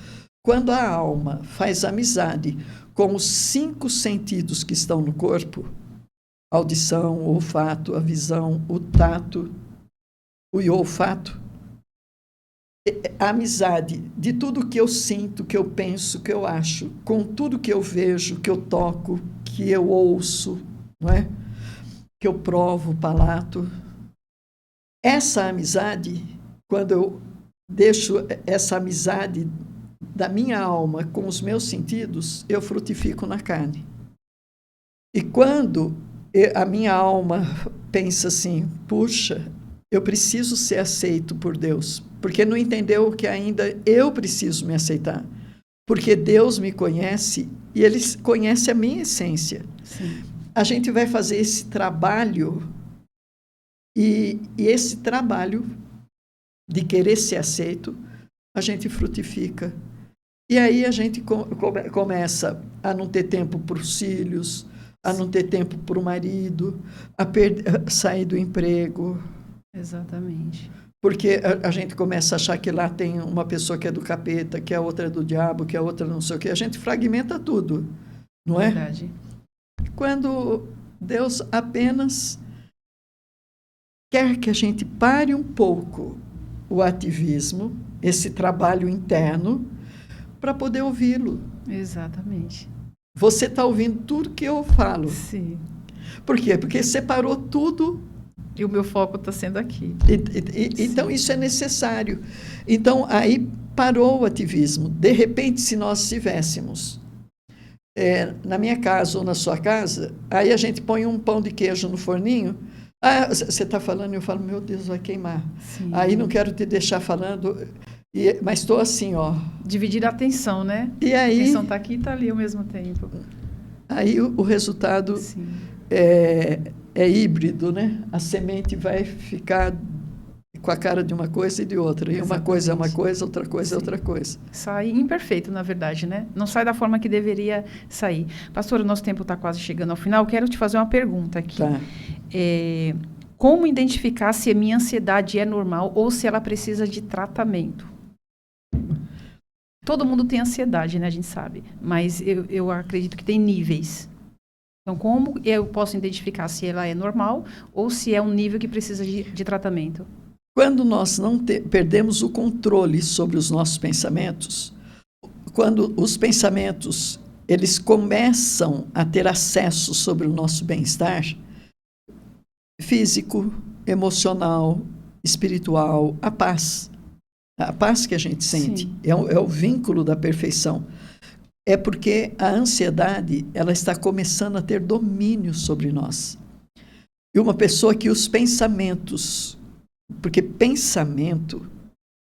Quando a alma faz amizade com os 5 sentidos que estão no corpo, audição, o olfato, a visão, o tato, o olfato, a amizade de tudo que eu sinto, que eu penso, que eu acho, com tudo que eu vejo, que eu toco, que eu ouço, não é? Que eu provo, palato. Essa amizade, quando eu deixo essa amizade da minha alma com os meus sentidos, eu frutifico na carne. E quando a minha alma pensa assim, puxa, eu preciso ser aceito por Deus, porque não entendeu que ainda eu preciso me aceitar, porque Deus me conhece e Ele conhece a minha essência. Sim. A gente vai fazer esse trabalho e esse trabalho de querer ser aceito, a gente frutifica. E aí a gente começa a não ter tempo para os filhos, a não ter tempo para o marido, a sair do emprego. Exatamente. Porque a gente começa a achar que lá tem uma pessoa que é do capeta, que a outra é do diabo, que a outra não sei o quê. A gente fragmenta tudo, não é? Verdade. Quando Deus apenas quer que a gente pare um pouco o ativismo, esse trabalho interno, para poder ouvi-lo. Exatamente. Você está ouvindo tudo que eu falo. Sim. Por quê? Porque separou tudo. E o meu foco está sendo aqui. Então, isso é necessário. Então, aí parou o ativismo. De repente, se nós tivéssemos na minha casa ou na sua casa, aí a gente põe um pão de queijo no forninho. Ah, você está falando, eu falo, meu Deus, vai queimar. Sim. Aí não quero te deixar falando, mas estou assim, ó. Dividir a atenção, né? E aí, a atenção está aqui e está ali ao mesmo tempo. Aí o resultado é híbrido, né? A semente vai ficar com a cara de uma coisa e de outra. E Exatamente. Uma coisa é uma coisa, outra coisa é outra coisa. Sai imperfeito, na verdade, né? Não sai da forma que deveria sair. Pastor, o nosso tempo está quase chegando ao final. Quero te fazer uma pergunta aqui. Tá. Como identificar se a minha ansiedade é normal ou se ela precisa de tratamento? Todo mundo tem ansiedade, né? A gente sabe. Mas eu acredito que tem níveis. Então, como eu posso identificar se ela é normal ou se é um nível que precisa de tratamento? Quando nós não perdemos o controle sobre os nossos pensamentos, quando os pensamentos eles começam a ter acesso sobre o nosso bem-estar físico, emocional, espiritual, a paz que a gente sente, é o vínculo da perfeição. É porque a ansiedade ela está começando a ter domínio sobre nós. E uma pessoa que os pensamentos, porque pensamento,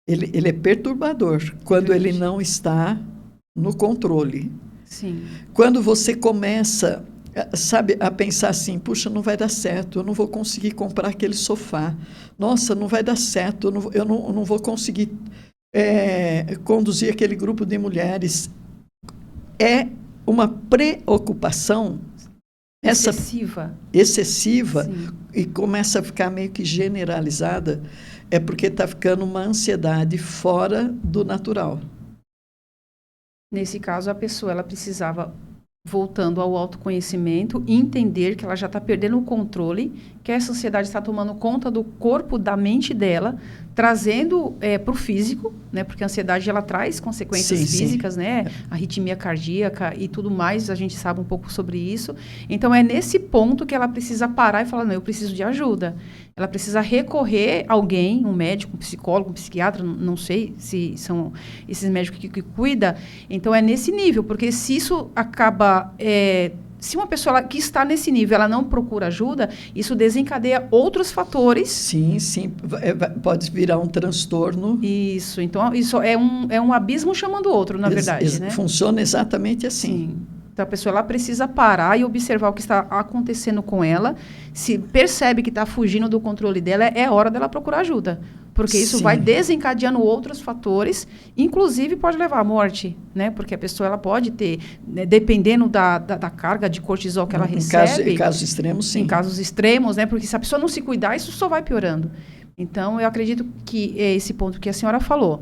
ele é perturbador quando ele não está no controle. Sim. Quando você começa, sabe, a pensar assim, puxa, não vai dar certo, eu não vou conseguir comprar aquele sofá. Nossa, não vai dar certo, eu não vou conseguir conduzir aquele grupo de mulheres. É uma preocupação excessiva Sim. E começa a ficar meio que generalizada, é porque está ficando uma ansiedade fora do natural. Nesse caso, a pessoa ela precisava, voltando ao autoconhecimento, entender que ela já está perdendo o controle, que essa ansiedade está tomando conta do corpo, da mente dela, trazendo para o físico, né? Porque a ansiedade ela traz consequências físicas, né? Arritmia cardíaca e tudo mais, a gente sabe um pouco sobre isso. Então, é nesse ponto que ela precisa parar e falar, não, eu preciso de ajuda. Ela precisa recorrer a alguém, um médico, um psicólogo, um psiquiatra, não sei se são esses médicos que cuidam. Então, é nesse nível, porque se isso acaba... se uma pessoa que está nesse nível, ela não procura ajuda, isso desencadeia outros fatores. Sim, pode virar um transtorno. Isso, então isso é um abismo chamando o outro, na verdade, né? Funciona exatamente assim. Sim. Então, a pessoa ela precisa parar e observar o que está acontecendo com ela. Se percebe que está fugindo do controle dela, é hora dela procurar ajuda. Porque isso vai desencadeando outros fatores, inclusive pode levar à morte, né? Porque a pessoa ela pode ter, né, dependendo da carga de cortisol que ela recebe... Em casos extremos, sim. Em casos extremos, né? Porque se a pessoa não se cuidar, isso só vai piorando. Então, eu acredito que esse ponto que a senhora falou,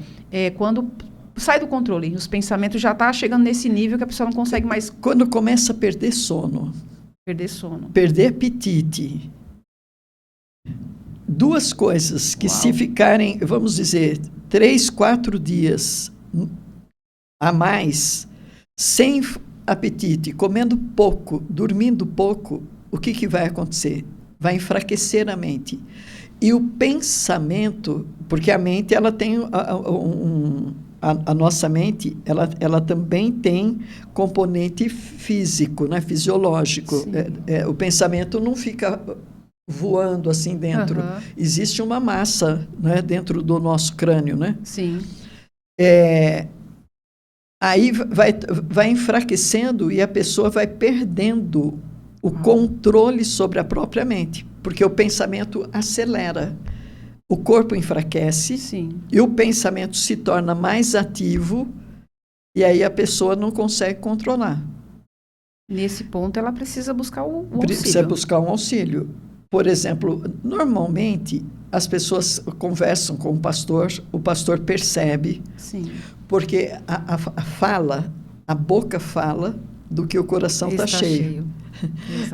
quando sai do controle, os pensamentos já estão chegando nesse nível que a pessoa não consegue mais... Quando começa a perder sono. Perder apetite. Duas coisas que se ficarem, vamos dizer, 3, 4 dias a mais, sem apetite, comendo pouco, dormindo pouco, o que vai acontecer? Vai enfraquecer a mente. E o pensamento, porque a mente, ela tem a nossa mente, ela também tem componente físico, né, fisiológico. O pensamento não fica voando assim dentro. Aham. Existe uma massa, né, dentro do nosso crânio, né? Sim. Aí vai enfraquecendo e a pessoa vai perdendo o controle sobre a própria mente, porque o pensamento acelera. O corpo enfraquece. Sim. E o pensamento se torna mais ativo e aí a pessoa não consegue controlar. Nesse ponto, ela precisa buscar o auxílio. Precisa buscar um auxílio. Por exemplo, normalmente as pessoas conversam com o pastor percebe, Sim. porque a boca fala do que o coração está cheio.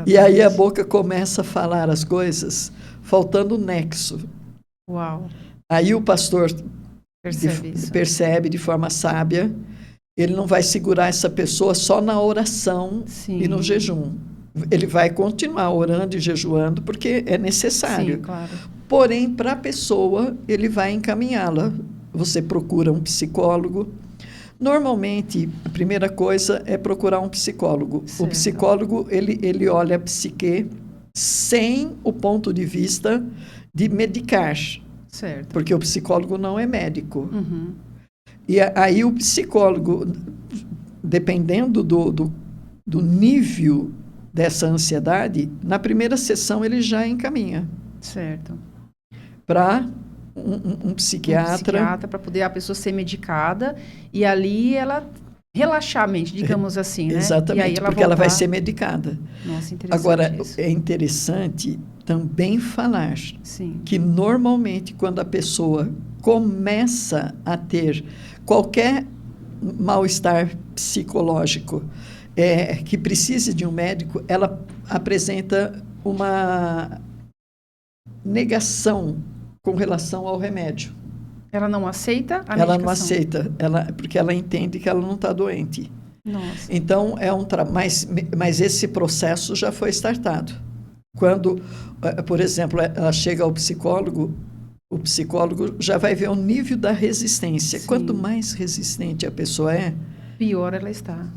E aí a boca começa a falar as coisas faltando nexo. Uau. Aí o pastor Percebe de forma sábia, ele não vai segurar essa pessoa só na oração Sim. e no jejum. Ele vai continuar orando e jejuando porque é necessário. Sim, claro. Porém, para a pessoa, ele vai encaminhá-la. Você procura um psicólogo. Normalmente, a primeira coisa é procurar um psicólogo. Certo. O psicólogo, ele olha a psique sem o ponto de vista de medicar. Certo. Porque o psicólogo não é médico. Uhum. E aí o psicólogo, dependendo do nível dessa ansiedade, na primeira sessão ele já encaminha. Certo. Para um psiquiatra. Um psiquiatra para poder a pessoa ser medicada e ali ela relaxar a mente, digamos assim, né? Exatamente, e aí porque ela vai ser medicada. Nossa, interessante. Agora, isso. é interessante também falar Sim. que normalmente quando a pessoa começa a ter qualquer mal-estar psicológico que precise de um médico, ela apresenta uma negação com relação ao remédio. Ela não aceita a medicação? Ela não aceita, porque ela entende que ela não está doente. Nossa. Então, mas esse processo já foi startado. Quando, por exemplo, ela chega ao psicólogo, o psicólogo já vai ver o nível da resistência. Sim. Quanto mais resistente a pessoa é, pior ela está.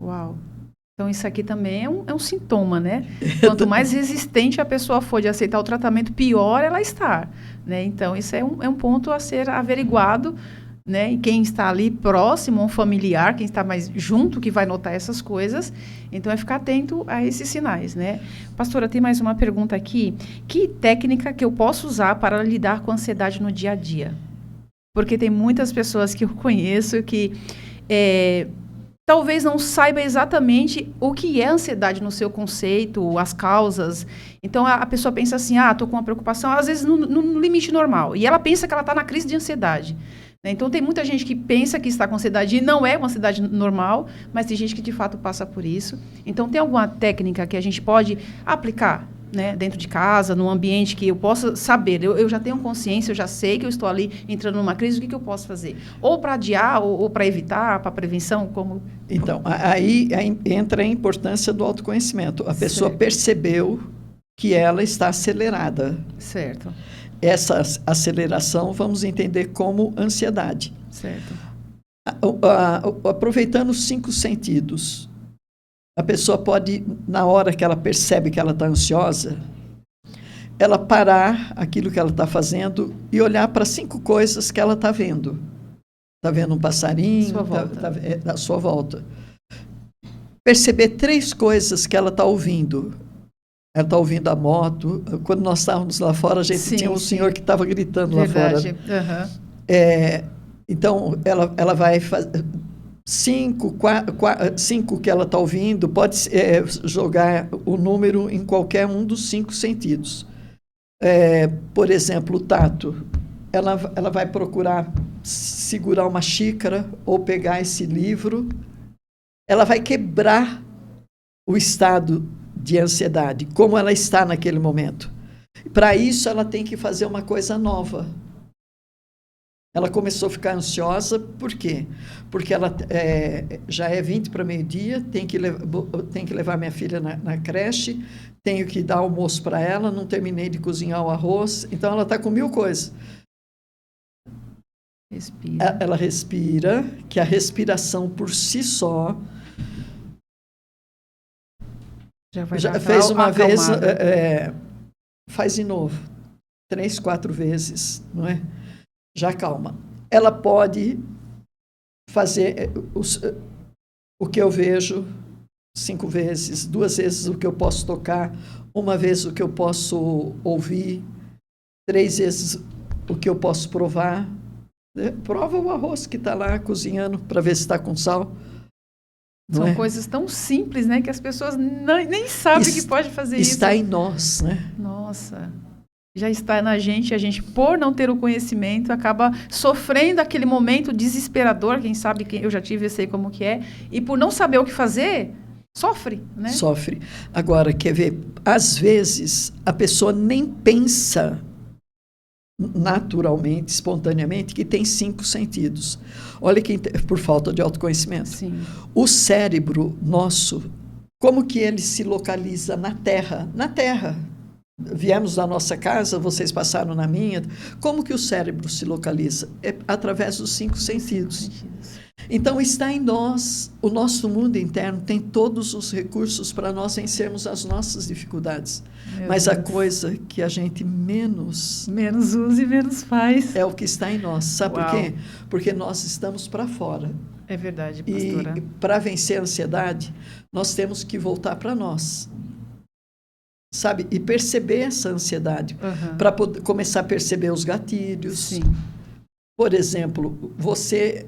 Uau. Então, isso aqui também é um sintoma, né? Quanto mais resistente a pessoa for de aceitar o tratamento, pior ela está, né? Então, isso é um ponto a ser averiguado, né? E quem está ali próximo, um familiar, quem está mais junto, que vai notar essas coisas. Então, é ficar atento a esses sinais, né? Pastora, tem mais uma pergunta aqui. Que técnica que eu posso usar para lidar com a ansiedade no dia a dia? Porque tem muitas pessoas que eu conheço que talvez não saiba exatamente o que é ansiedade no seu conceito, as causas. Então, a pessoa pensa assim, estou com uma preocupação, às vezes no limite normal. E ela pensa que ela está na crise de ansiedade. Né? Então, tem muita gente que pensa que está com ansiedade e não é uma ansiedade normal, mas tem gente que, de fato, passa por isso. Então, tem alguma técnica que a gente pode aplicar, né, dentro de casa, num ambiente que eu possa saber, eu já tenho consciência, eu já sei que eu estou ali entrando numa crise, o que eu posso fazer? Ou para adiar, ou para evitar, para prevenção? Como... Então, aí entra a importância do autoconhecimento. A pessoa percebeu que ela está acelerada. Certo. Essa aceleração vamos entender como ansiedade. Certo. Aproveitando os 5 sentidos, a pessoa pode, na hora que ela percebe que ela está ansiosa, ela parar aquilo que ela está fazendo e olhar para 5 coisas que ela está vendo. Está vendo um passarinho à sua volta. Perceber 3 coisas que ela está ouvindo. Ela está ouvindo a moto. Quando nós estávamos lá fora, a gente tinha um senhor que estava gritando Verdade. lá fora. Então, ela vai fazer... 5 que ela está ouvindo, pode jogar o número em qualquer um dos 5 sentidos. Por exemplo, o tato. Ela vai procurar segurar uma xícara ou pegar esse livro. Ela vai quebrar o estado de ansiedade, como ela está naquele momento. Para isso, ela tem que fazer uma coisa nova. Ela começou a ficar ansiosa, por quê? Porque ela já é 20 para meio-dia, tem que levar minha filha na creche, tenho que dar almoço para ela, não terminei de cozinhar o arroz, então ela está com 1000 coisas. Respira. Ela respira, que a respiração por si só... Já vai fez uma vez... faz de novo, 3, 4 vezes, não é? Já calma. Ela pode fazer o que eu vejo 5 vezes, 2 vezes o que eu posso tocar, 1 vez o que eu posso ouvir, 3 vezes o que eu posso provar. Prova o arroz que está lá cozinhando para ver se está com sal. São coisas tão simples, né, que as pessoas nem sabem que pode fazer isso. Está em nós, né? Nossa, já está na gente, a gente, por não ter o conhecimento, acaba sofrendo aquele momento desesperador, quem sabe, eu já tive, eu sei como que é, e por não saber o que fazer, sofre, né? Sofre. Agora, quer ver, às vezes, a pessoa nem pensa naturalmente, espontaneamente, que tem 5 sentidos. Olha que por falta de autoconhecimento. Sim. O cérebro nosso, como que ele se localiza na Terra? Na Terra. Viemos da nossa casa, vocês passaram na minha. Como que o cérebro se localiza? É através dos 5 sentidos. Então, está em nós, o nosso mundo interno tem todos os recursos para nós vencermos as nossas dificuldades. Mas a coisa que a gente menos usa e menos faz é o que está em nós. Sabe por quê? Porque nós estamos para fora. É verdade, pastora. E para vencer a ansiedade, nós temos que voltar para nós. Sabe? E perceber essa ansiedade. Para começar a perceber os gatilhos. Sim. Por exemplo, você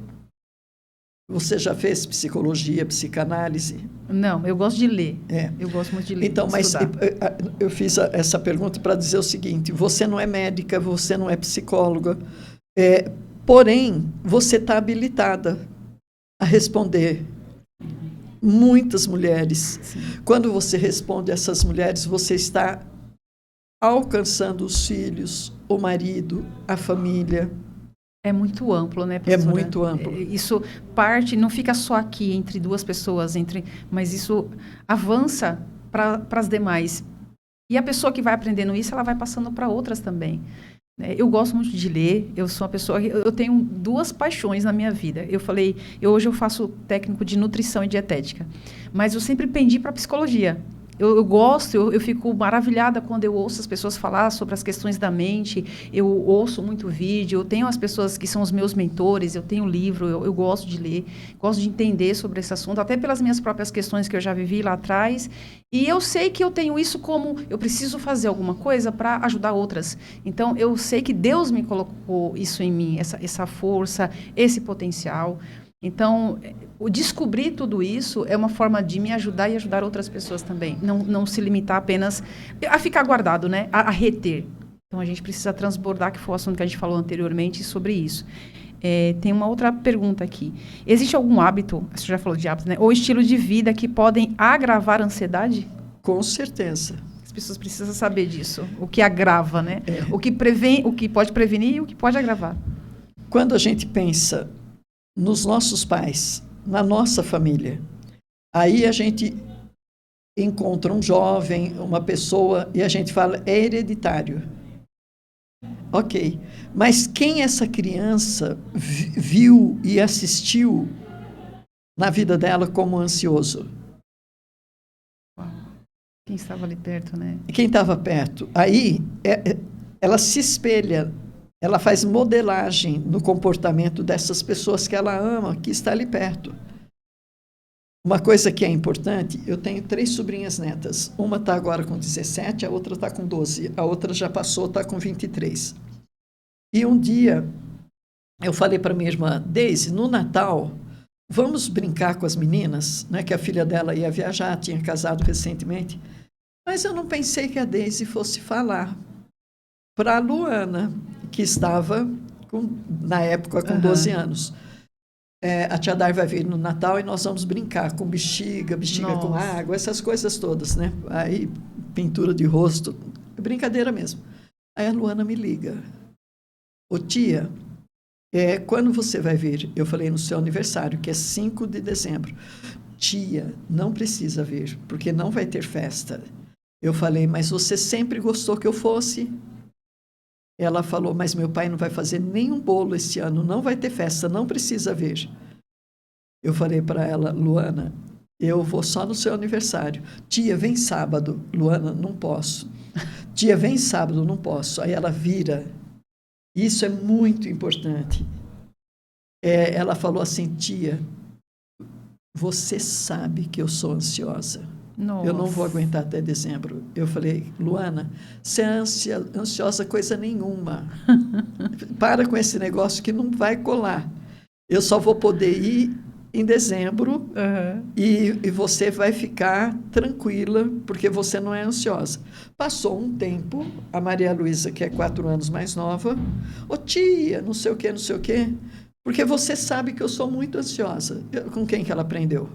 já fez psicologia, psicanálise? Não, eu gosto de ler. Eu gosto muito de ler. Então, mas eu fiz essa pergunta para dizer o seguinte: você não é médica, você não é psicóloga, porém, você está habilitada a responder. Muitas mulheres. Sim. Quando você responde a essas mulheres, você está alcançando os filhos, o marido, a família. É muito amplo, né, professora? É muito amplo. Isso não fica só aqui entre 2 pessoas, mas isso avança para as demais. E a pessoa que vai aprendendo isso, ela vai passando para outras também. Eu gosto muito de ler, eu sou uma pessoa, eu tenho 2 paixões na minha vida. Hoje eu faço técnico de nutrição e dietética, mas eu sempre pendi para psicologia. Eu gosto, eu fico maravilhada quando eu ouço as pessoas falar sobre as questões da mente, eu ouço muito vídeo, eu tenho as pessoas que são os meus mentores, eu tenho livro, eu gosto de ler, gosto de entender sobre esse assunto, até pelas minhas próprias questões que eu já vivi lá atrás, e eu sei que eu tenho isso como, eu preciso fazer alguma coisa para ajudar outras. Então, eu sei que Deus me colocou isso em mim, essa força, esse potencial. Então, o descobrir tudo isso é uma forma de me ajudar e ajudar outras pessoas também. Não se limitar apenas a ficar guardado, né? A reter. Então, a gente precisa transbordar, que foi o assunto que a gente falou anteriormente, sobre isso. Tem uma outra pergunta aqui. Existe algum hábito, você já falou de hábito, né? Ou estilo de vida que podem agravar a ansiedade? Com certeza. As pessoas precisam saber disso. O que agrava, né? O que pode prevenir e o que pode agravar. Quando a gente pensa nos nossos pais, na nossa família, aí a gente encontra um jovem, uma pessoa, e a gente fala, é hereditário. Ok, mas quem essa criança viu e assistiu na vida dela como ansioso? Quem estava ali perto, né? Quem estava perto. Aí, ela se espelha, ela faz modelagem no comportamento dessas pessoas que ela ama, que está ali perto. Uma coisa que é importante, eu tenho 3 sobrinhas netas. Uma está agora com 17, a outra está com 12. A outra já passou, está com 23. E um dia, eu falei para minha irmã, Deise, no Natal, vamos brincar com as meninas, né, que a filha dela ia viajar, tinha casado recentemente. Mas eu não pensei que a Deise fosse falar para a Luana, que estava, na época, com 12 anos. A tia Dar vai vir no Natal e nós vamos brincar com bexiga com água, essas coisas todas, né? Aí, pintura de rosto, brincadeira mesmo. Aí a Luana me liga. Ô tia, quando você vai vir? Eu falei, no seu aniversário, que é 5 de dezembro. Tia, não precisa vir, porque não vai ter festa. Eu falei, mas você sempre gostou que eu fosse? Ela falou, mas meu pai não vai fazer nenhum bolo esse ano, não vai ter festa, não precisa vir. Eu falei para ela, Luana, eu vou só no seu aniversário. Tia, vem sábado. Luana, não posso. Tia, vem sábado, não posso. Aí ela vira. Isso é muito importante. Ela falou assim, tia, você sabe que eu sou ansiosa. Nossa. Eu não vou aguentar até dezembro. Eu falei, Luana, você é ansiosa coisa nenhuma. Para com esse negócio que não vai colar. Eu só vou poder ir em dezembro e você vai ficar tranquila, porque você não é ansiosa. Passou um tempo, a Maria Luísa, que é 4 anos mais nova, ô tia, não sei o quê, porque você sabe que eu sou muito ansiosa. Com quem que ela aprendeu?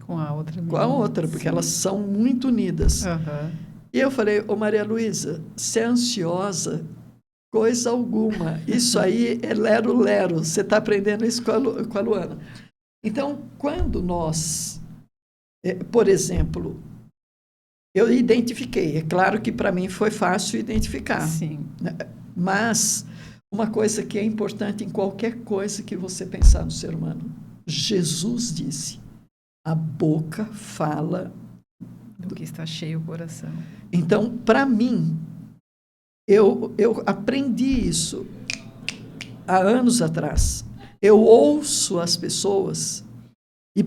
Com a outra. Com a outra, porque elas são muito unidas. E eu falei, ô Maria Luísa, você é ansiosa? Coisa alguma. Isso aí é lero-lero. Você está aprendendo isso com a Luana. Então, quando nós, por exemplo, eu identifiquei, é claro que para mim foi fácil identificar. Sim. Mas uma coisa que é importante em qualquer coisa que você pensar no ser humano, Jesus disse, a boca fala do que está cheio o coração. Então, para mim, eu aprendi isso há anos atrás. Eu ouço as pessoas e,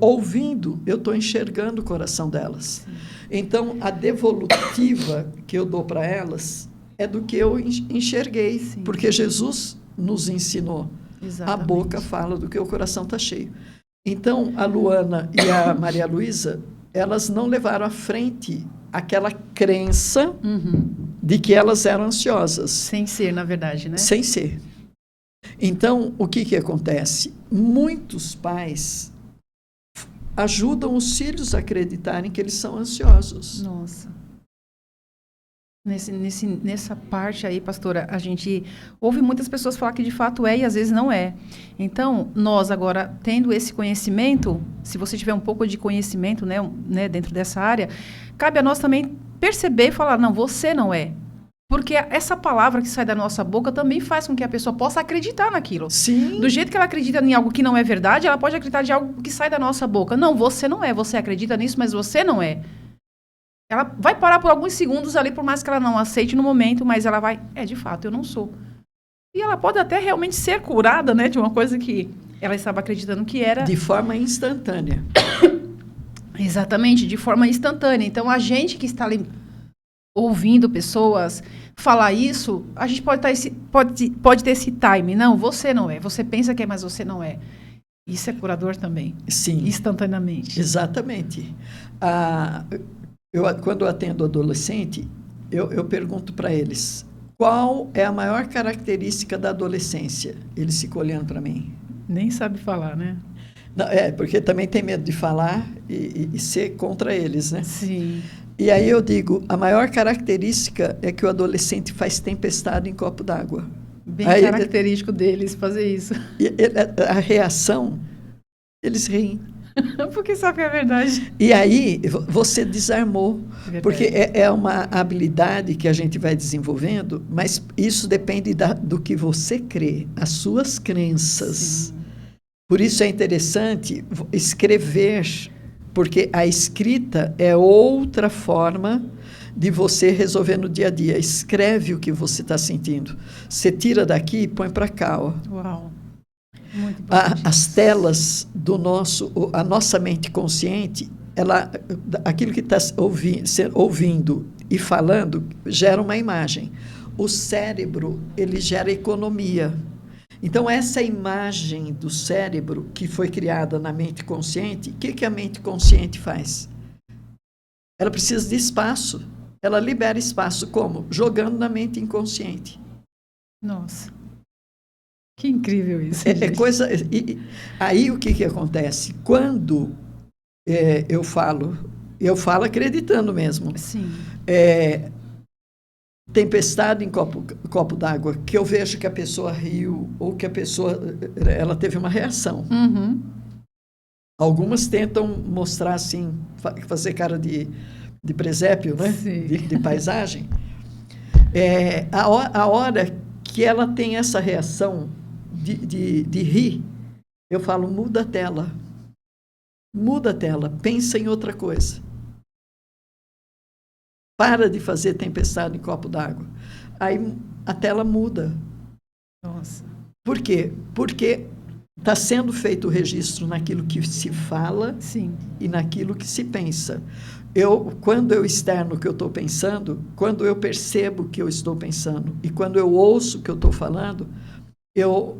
ouvindo, eu estou enxergando o coração delas. Sim. Então, a devolutiva que eu dou para elas é do que eu enxerguei. Sim. Porque Jesus nos ensinou. Exatamente. A boca fala do que o coração está cheio. Então, a Luana e a Maria Luísa, elas não levaram à frente aquela crença de que elas eram ansiosas. Sem ser, na verdade, né? Sem ser. Então, o que acontece? Muitos pais ajudam os filhos a acreditarem que eles são ansiosos. Nossa. Nessa parte aí, pastora, a gente ouve muitas pessoas falar que de fato é e às vezes não é. Então, nós agora, tendo esse conhecimento, se você tiver um pouco de conhecimento, né, dentro dessa área, cabe a nós também perceber e falar, não, você não é. Porque essa palavra que sai da nossa boca também faz com que a pessoa possa acreditar naquilo. Sim. Do jeito que ela acredita em algo que não é verdade, ela pode acreditar de algo que sai da nossa boca. Não, você não é. Você acredita nisso, mas você não é. Ela vai parar por alguns segundos ali, por mais que ela não aceite no momento, mas ela vai... de fato, eu não sou. E ela pode até realmente ser curada, né, de uma coisa que ela estava acreditando que era... De forma instantânea. Exatamente, de forma instantânea. Então, a gente que está ali ouvindo pessoas falar isso, a gente pode ter esse time. Não, você não é. Você pensa que é, mas você não é. Isso é curador também. Sim. Instantaneamente. Exatamente. Quando eu atendo adolescente, eu pergunto para eles, qual é a maior característica da adolescência? Eles ficam olhando para mim. Nem sabe falar, né? Não, porque também tem medo de falar e ser contra eles, né? Sim. E aí eu digo, a maior característica é que o adolescente faz tempestade em copo d'água. Bem aí, característico deles fazer isso. A reação, eles riem. Porque sabe que é verdade. E aí você desarmou. Verdade. Porque é uma habilidade que a gente vai desenvolvendo, mas isso depende do que você crê, as suas crenças. Sim. Por isso é interessante escrever, porque a escrita é outra forma de você resolver no dia a dia. Escreve o que você está sentindo. Você tira daqui e põe para cá. Ó. Uau! Muito bom. As telas a nossa mente consciente, aquilo que está ouvindo e falando gera uma imagem. O cérebro, ele gera economia. Então, essa imagem do cérebro que foi criada na mente consciente, o que a mente consciente faz? Ela precisa de espaço. Ela libera espaço. Como? Jogando na mente inconsciente. Nossa. Que incrível isso. Aí o que acontece? Quando eu falo acreditando mesmo. Sim. Tempestade em copo d'água, que eu vejo que a pessoa riu ou que a pessoa ela teve uma reação. Uhum. Algumas tentam mostrar assim, fazer cara de presépio, né? De paisagem. A hora que ela tem essa reação de rir, eu falo, muda a tela, pensa em outra coisa. para de fazer tempestade em copo d'água. Aí a tela muda. Nossa. Por quê? Porque está sendo feito o registro naquilo que se fala Sim. e naquilo que se pensa. Quando eu externo o que eu estou pensando, quando eu percebo o que eu estou pensando e quando eu ouço o que eu estou falando, eu,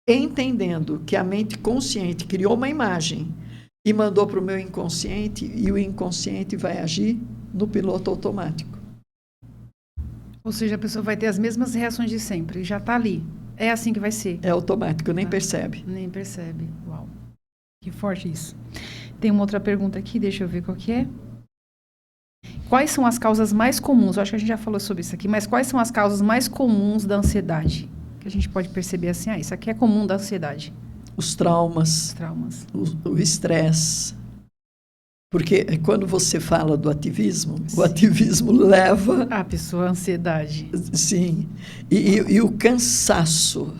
entendendo que a mente consciente criou uma imagem e mandou para o meu inconsciente, e o inconsciente vai agir no piloto automático. Ou seja, a pessoa vai ter as mesmas reações de sempre, já está ali. É assim que vai ser. É automático, nem percebe. Nem percebe. Uau. Que forte isso. Tem uma outra pergunta aqui, deixa eu ver qual que é. Quais são as causas mais comuns? Eu acho que a gente já falou sobre isso aqui, mas quais são as causas mais comuns da ansiedade? Que a gente pode perceber assim, isso aqui é comum da ansiedade. Os traumas. Os traumas. O estresse. Porque quando você fala do ativismo, Sim. O ativismo leva... A pessoa, a ansiedade. Sim. E o cansaço.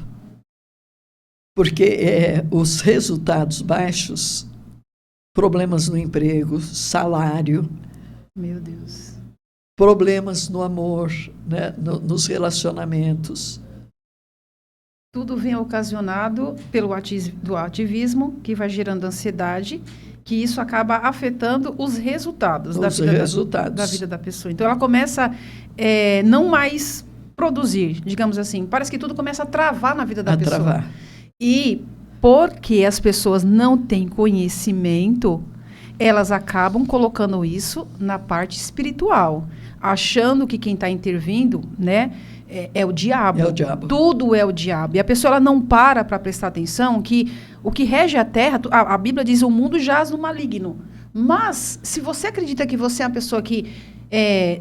Porque os resultados baixos, problemas no emprego, salário... Meu Deus. Problemas no amor, né? Nos relacionamentos. Tudo vem ocasionado pelo do ativismo, que vai gerando ansiedade, que isso acaba afetando os resultados, da vida da pessoa. Então, ela começa não mais produzir, digamos assim. Parece que tudo começa a travar na vida da pessoa. Travar. E porque as pessoas não têm conhecimento, elas acabam colocando isso na parte espiritual, achando que quem está intervindo, né, é o diabo. É o diabo. Tudo é o diabo. E a pessoa ela não para prestar atenção que o que rege a terra, a Bíblia diz, o mundo jaz no maligno. Mas, se você acredita que você é uma pessoa que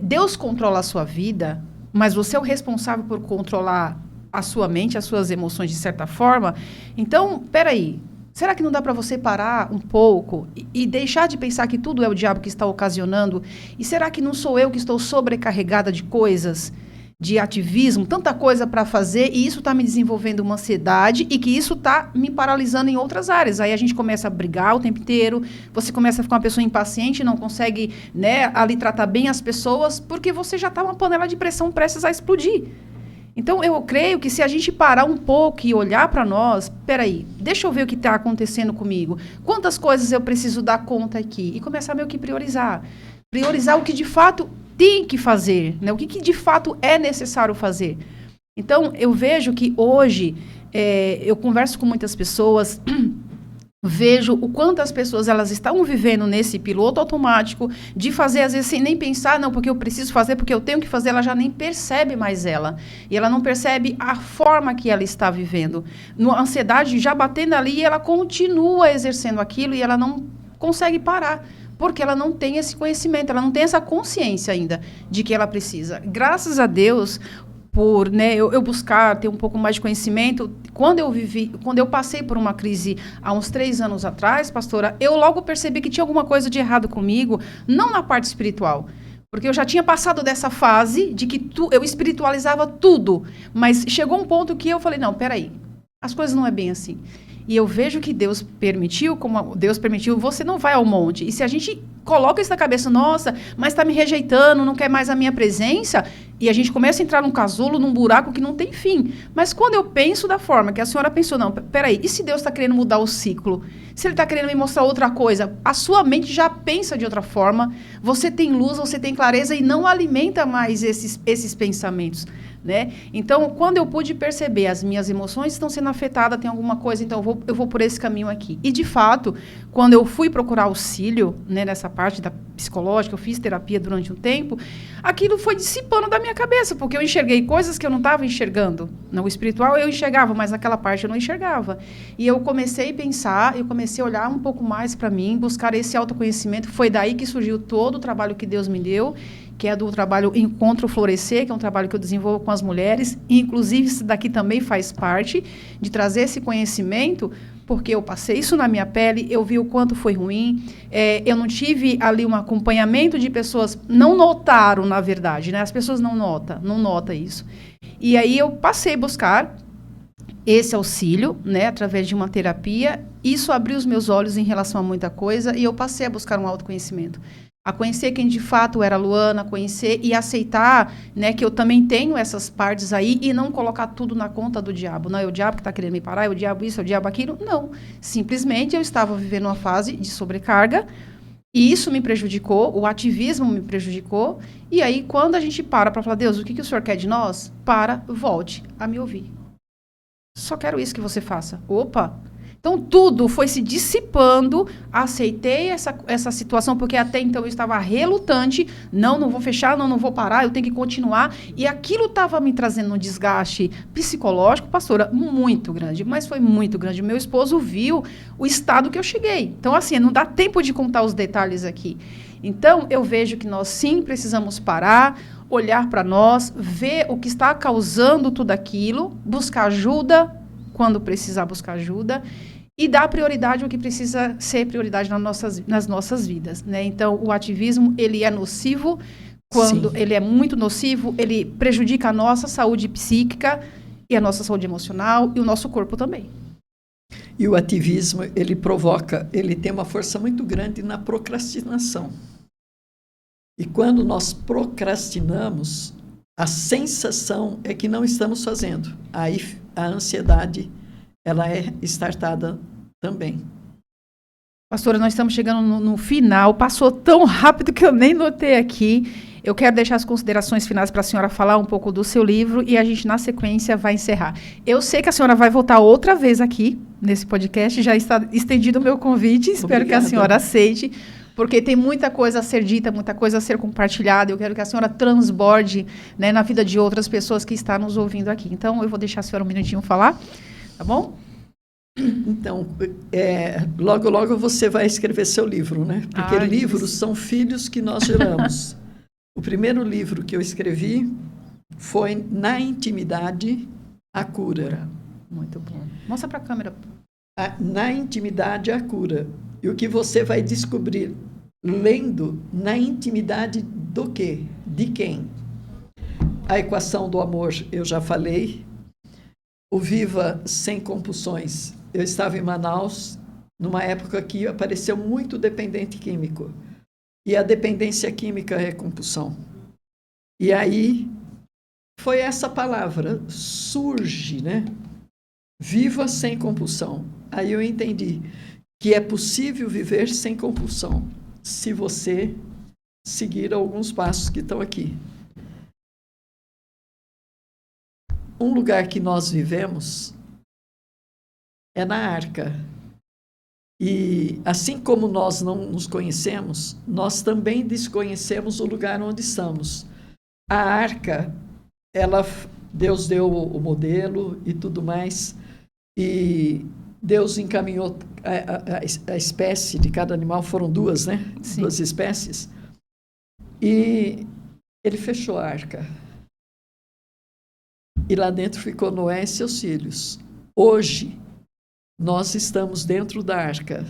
Deus controla a sua vida, mas você é o responsável por controlar a sua mente, as suas emoções de certa forma, então, peraí, será que não dá para você parar um pouco e deixar de pensar que tudo é o diabo que está ocasionando? E será que não sou eu que estou sobrecarregada de coisas, de ativismo, tanta coisa para fazer, e isso está me desenvolvendo uma ansiedade e que isso está me paralisando em outras áreas? Aí a gente começa a brigar o tempo inteiro, você começa a ficar uma pessoa impaciente, não consegue, né, ali tratar bem as pessoas, porque você já está uma panela de pressão prestes a explodir. Então, eu creio que se a gente parar um pouco e olhar para nós, peraí, deixa eu ver o que está acontecendo comigo. Quantas coisas eu preciso dar conta aqui? E começar meio que priorizar. Priorizar o que de fato tem que fazer, né? O que de fato é necessário fazer. Então, eu vejo que hoje, eu converso com muitas pessoas... Vejo o quanto as pessoas elas estão vivendo nesse piloto automático de fazer, às vezes, sem nem pensar, não, porque eu preciso fazer, porque eu tenho que fazer, ela já nem percebe mais ela. E ela não percebe a forma que ela está vivendo. A ansiedade já batendo ali, ela continua exercendo aquilo e ela não consegue parar, porque ela não tem esse conhecimento, ela não tem essa consciência ainda de que ela precisa. Graças a Deus... por, né, eu buscar ter um pouco mais de conhecimento, quando eu passei por uma crise há uns 3 anos atrás, pastora, eu logo percebi que tinha alguma coisa de errado comigo, não na parte espiritual, porque eu já tinha passado dessa fase de que eu espiritualizava tudo, mas chegou um ponto que eu falei, não, peraí, as coisas não é bem assim. E eu vejo que Deus permitiu, como Deus permitiu, você não vai ao monte. E se a gente coloca isso na cabeça, nossa, mas está me rejeitando, não quer mais a minha presença, e a gente começa a entrar num casulo, num buraco que não tem fim. Mas quando eu penso da forma que a senhora pensou, não, peraí, e se Deus está querendo mudar o ciclo? Se Ele está querendo me mostrar outra coisa? A sua mente já pensa de outra forma, você tem luz, você tem clareza e não alimenta mais esses pensamentos. Né? Então, quando eu pude perceber as minhas emoções estão sendo afetadas, tem alguma coisa, então eu vou por esse caminho aqui. E, de fato, quando eu fui procurar auxílio, né, nessa parte da psicológica, eu fiz terapia durante um tempo, aquilo foi dissipando da minha cabeça, porque eu enxerguei coisas que eu não estava enxergando. No espiritual eu enxergava, mas naquela parte eu não enxergava. E eu comecei a pensar, eu comecei a olhar um pouco mais para mim, buscar esse autoconhecimento. Foi daí que surgiu todo o trabalho que Deus me deu, que é do trabalho Encontro Florescer, que é um trabalho que eu desenvolvo com as mulheres, e inclusive isso daqui também faz parte de trazer esse conhecimento, porque eu passei isso na minha pele, eu vi o quanto foi ruim, eu não tive ali um acompanhamento de pessoas, não notaram, na verdade, né? As pessoas não notam isso. E aí eu passei a buscar esse auxílio, né, através de uma terapia, isso abriu os meus olhos em relação a muita coisa, e eu passei a buscar um autoconhecimento. a conhecer quem de fato era a Luana, conhecer e aceitar, né, que eu também tenho essas partes aí e não colocar tudo na conta do diabo. Não é o diabo que está querendo me parar, é o diabo isso, é o diabo aquilo. Não. Simplesmente eu estava vivendo uma fase de sobrecarga e isso me prejudicou, o ativismo me prejudicou. E aí, quando a gente para falar, Deus, o que o Senhor quer de nós? Volte a me ouvir. Só quero isso que você faça. Opa! Então, tudo foi se dissipando, aceitei essa situação, porque até então eu estava relutante, não vou fechar, não vou parar, eu tenho que continuar. E aquilo estava me trazendo um desgaste psicológico, pastora, muito grande, mas foi muito grande. Meu esposo viu o estado que eu cheguei. Então, assim, não dá tempo de contar os detalhes aqui. Então, eu vejo que nós sim precisamos parar, olhar para nós, ver o que está causando tudo aquilo, buscar ajuda, quando precisar buscar ajuda, e dar prioridade ao que precisa ser prioridade nas nossas vidas, né? Então, o ativismo, ele é nocivo, quando Sim. ele é muito nocivo, ele prejudica a nossa saúde psíquica e a nossa saúde emocional e o nosso corpo também. E o ativismo, ele tem uma força muito grande na procrastinação. E quando nós procrastinamos, a sensação é que não estamos fazendo. Aí a ansiedade, ela é startada também. Pastora, nós estamos chegando no final. Passou tão rápido que eu nem notei aqui. Eu quero deixar as considerações finais para a senhora falar um pouco do seu livro e a gente, na sequência, vai encerrar. Eu sei que a senhora vai voltar outra vez aqui, nesse podcast. Já está estendido o meu convite. Espero que a senhora aceite. Porque tem muita coisa a ser dita, muita coisa a ser compartilhada. Eu quero que a senhora transborde, né, na vida de outras pessoas que estão nos ouvindo aqui. Então, eu vou deixar a senhora um minutinho falar, tá bom? Então, logo, logo você vai escrever seu livro, né? Porque livros são filhos que nós geramos. O primeiro livro que eu escrevi foi Na Intimidade, a Cura. Muito bom. Mostra para a câmera. Na Intimidade, a Cura. E o que você vai descobrir lendo na intimidade do quê? De quem? A Equação do Amor, eu já falei. O Viva Sem Compulsões. Eu estava em Manaus, numa época que apareceu muito dependente químico. E a dependência química é compulsão. E aí foi essa palavra, surge, né? Viva sem compulsão. Aí eu entendi que é possível viver sem compulsão, se você seguir alguns passos que estão aqui. Um lugar que nós vivemos é na arca. E assim como nós não nos conhecemos, nós também desconhecemos o lugar onde estamos. A arca, Deus deu o modelo e tudo mais, e Deus encaminhou a espécie de cada animal, foram duas, né? Sim. 2 espécies. E ele fechou a arca. E lá dentro ficou Noé e seus filhos. Hoje, nós estamos dentro da arca.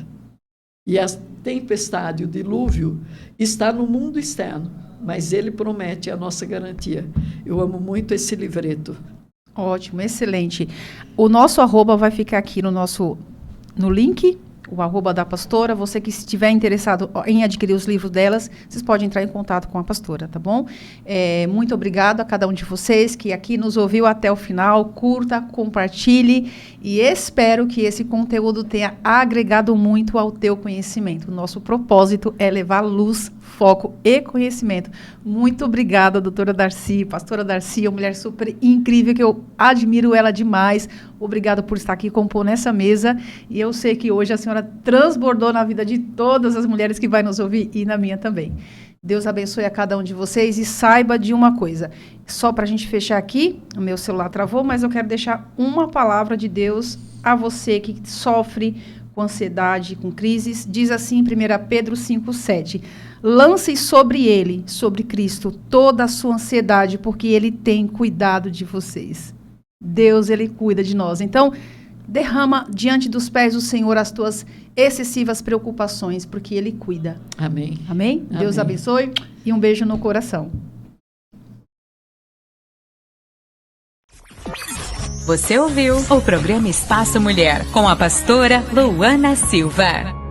E a tempestade, o dilúvio, está no mundo externo. Mas ele promete a nossa garantia. Eu amo muito esse livreto. Ótimo, excelente. O nosso @, vai ficar aqui no link, o @ da pastora. Você que estiver interessado em adquirir os livros delas, vocês podem entrar em contato com a pastora, tá bom? Muito obrigado a cada um de vocês que aqui nos ouviu até o final. Curta, compartilhe e espero que esse conteúdo tenha agregado muito ao teu conhecimento. O nosso propósito é levar luz, foco e conhecimento. Muito obrigada, doutora Darcy, pastora Darcy, uma mulher super incrível, que eu admiro ela demais. Obrigada por estar aqui compor nessa mesa. E eu sei que hoje a senhora transbordou na vida de todas as mulheres que vai nos ouvir e na minha também. Deus abençoe a cada um de vocês e saiba de uma coisa. Só para a gente fechar aqui, o meu celular travou, mas eu quero deixar uma palavra de Deus a você que sofre com ansiedade, com crises. Diz assim em 1 Pedro 5,7. Lancem sobre ele, sobre Cristo, toda a sua ansiedade, porque ele tem cuidado de vocês. Deus, ele cuida de nós. Então, derrama diante dos pés do Senhor as tuas excessivas preocupações, porque ele cuida. Amém. Amém? Amém. Deus abençoe e um beijo no coração. Você ouviu o programa Espaço Mulher com a pastora Luana Silva.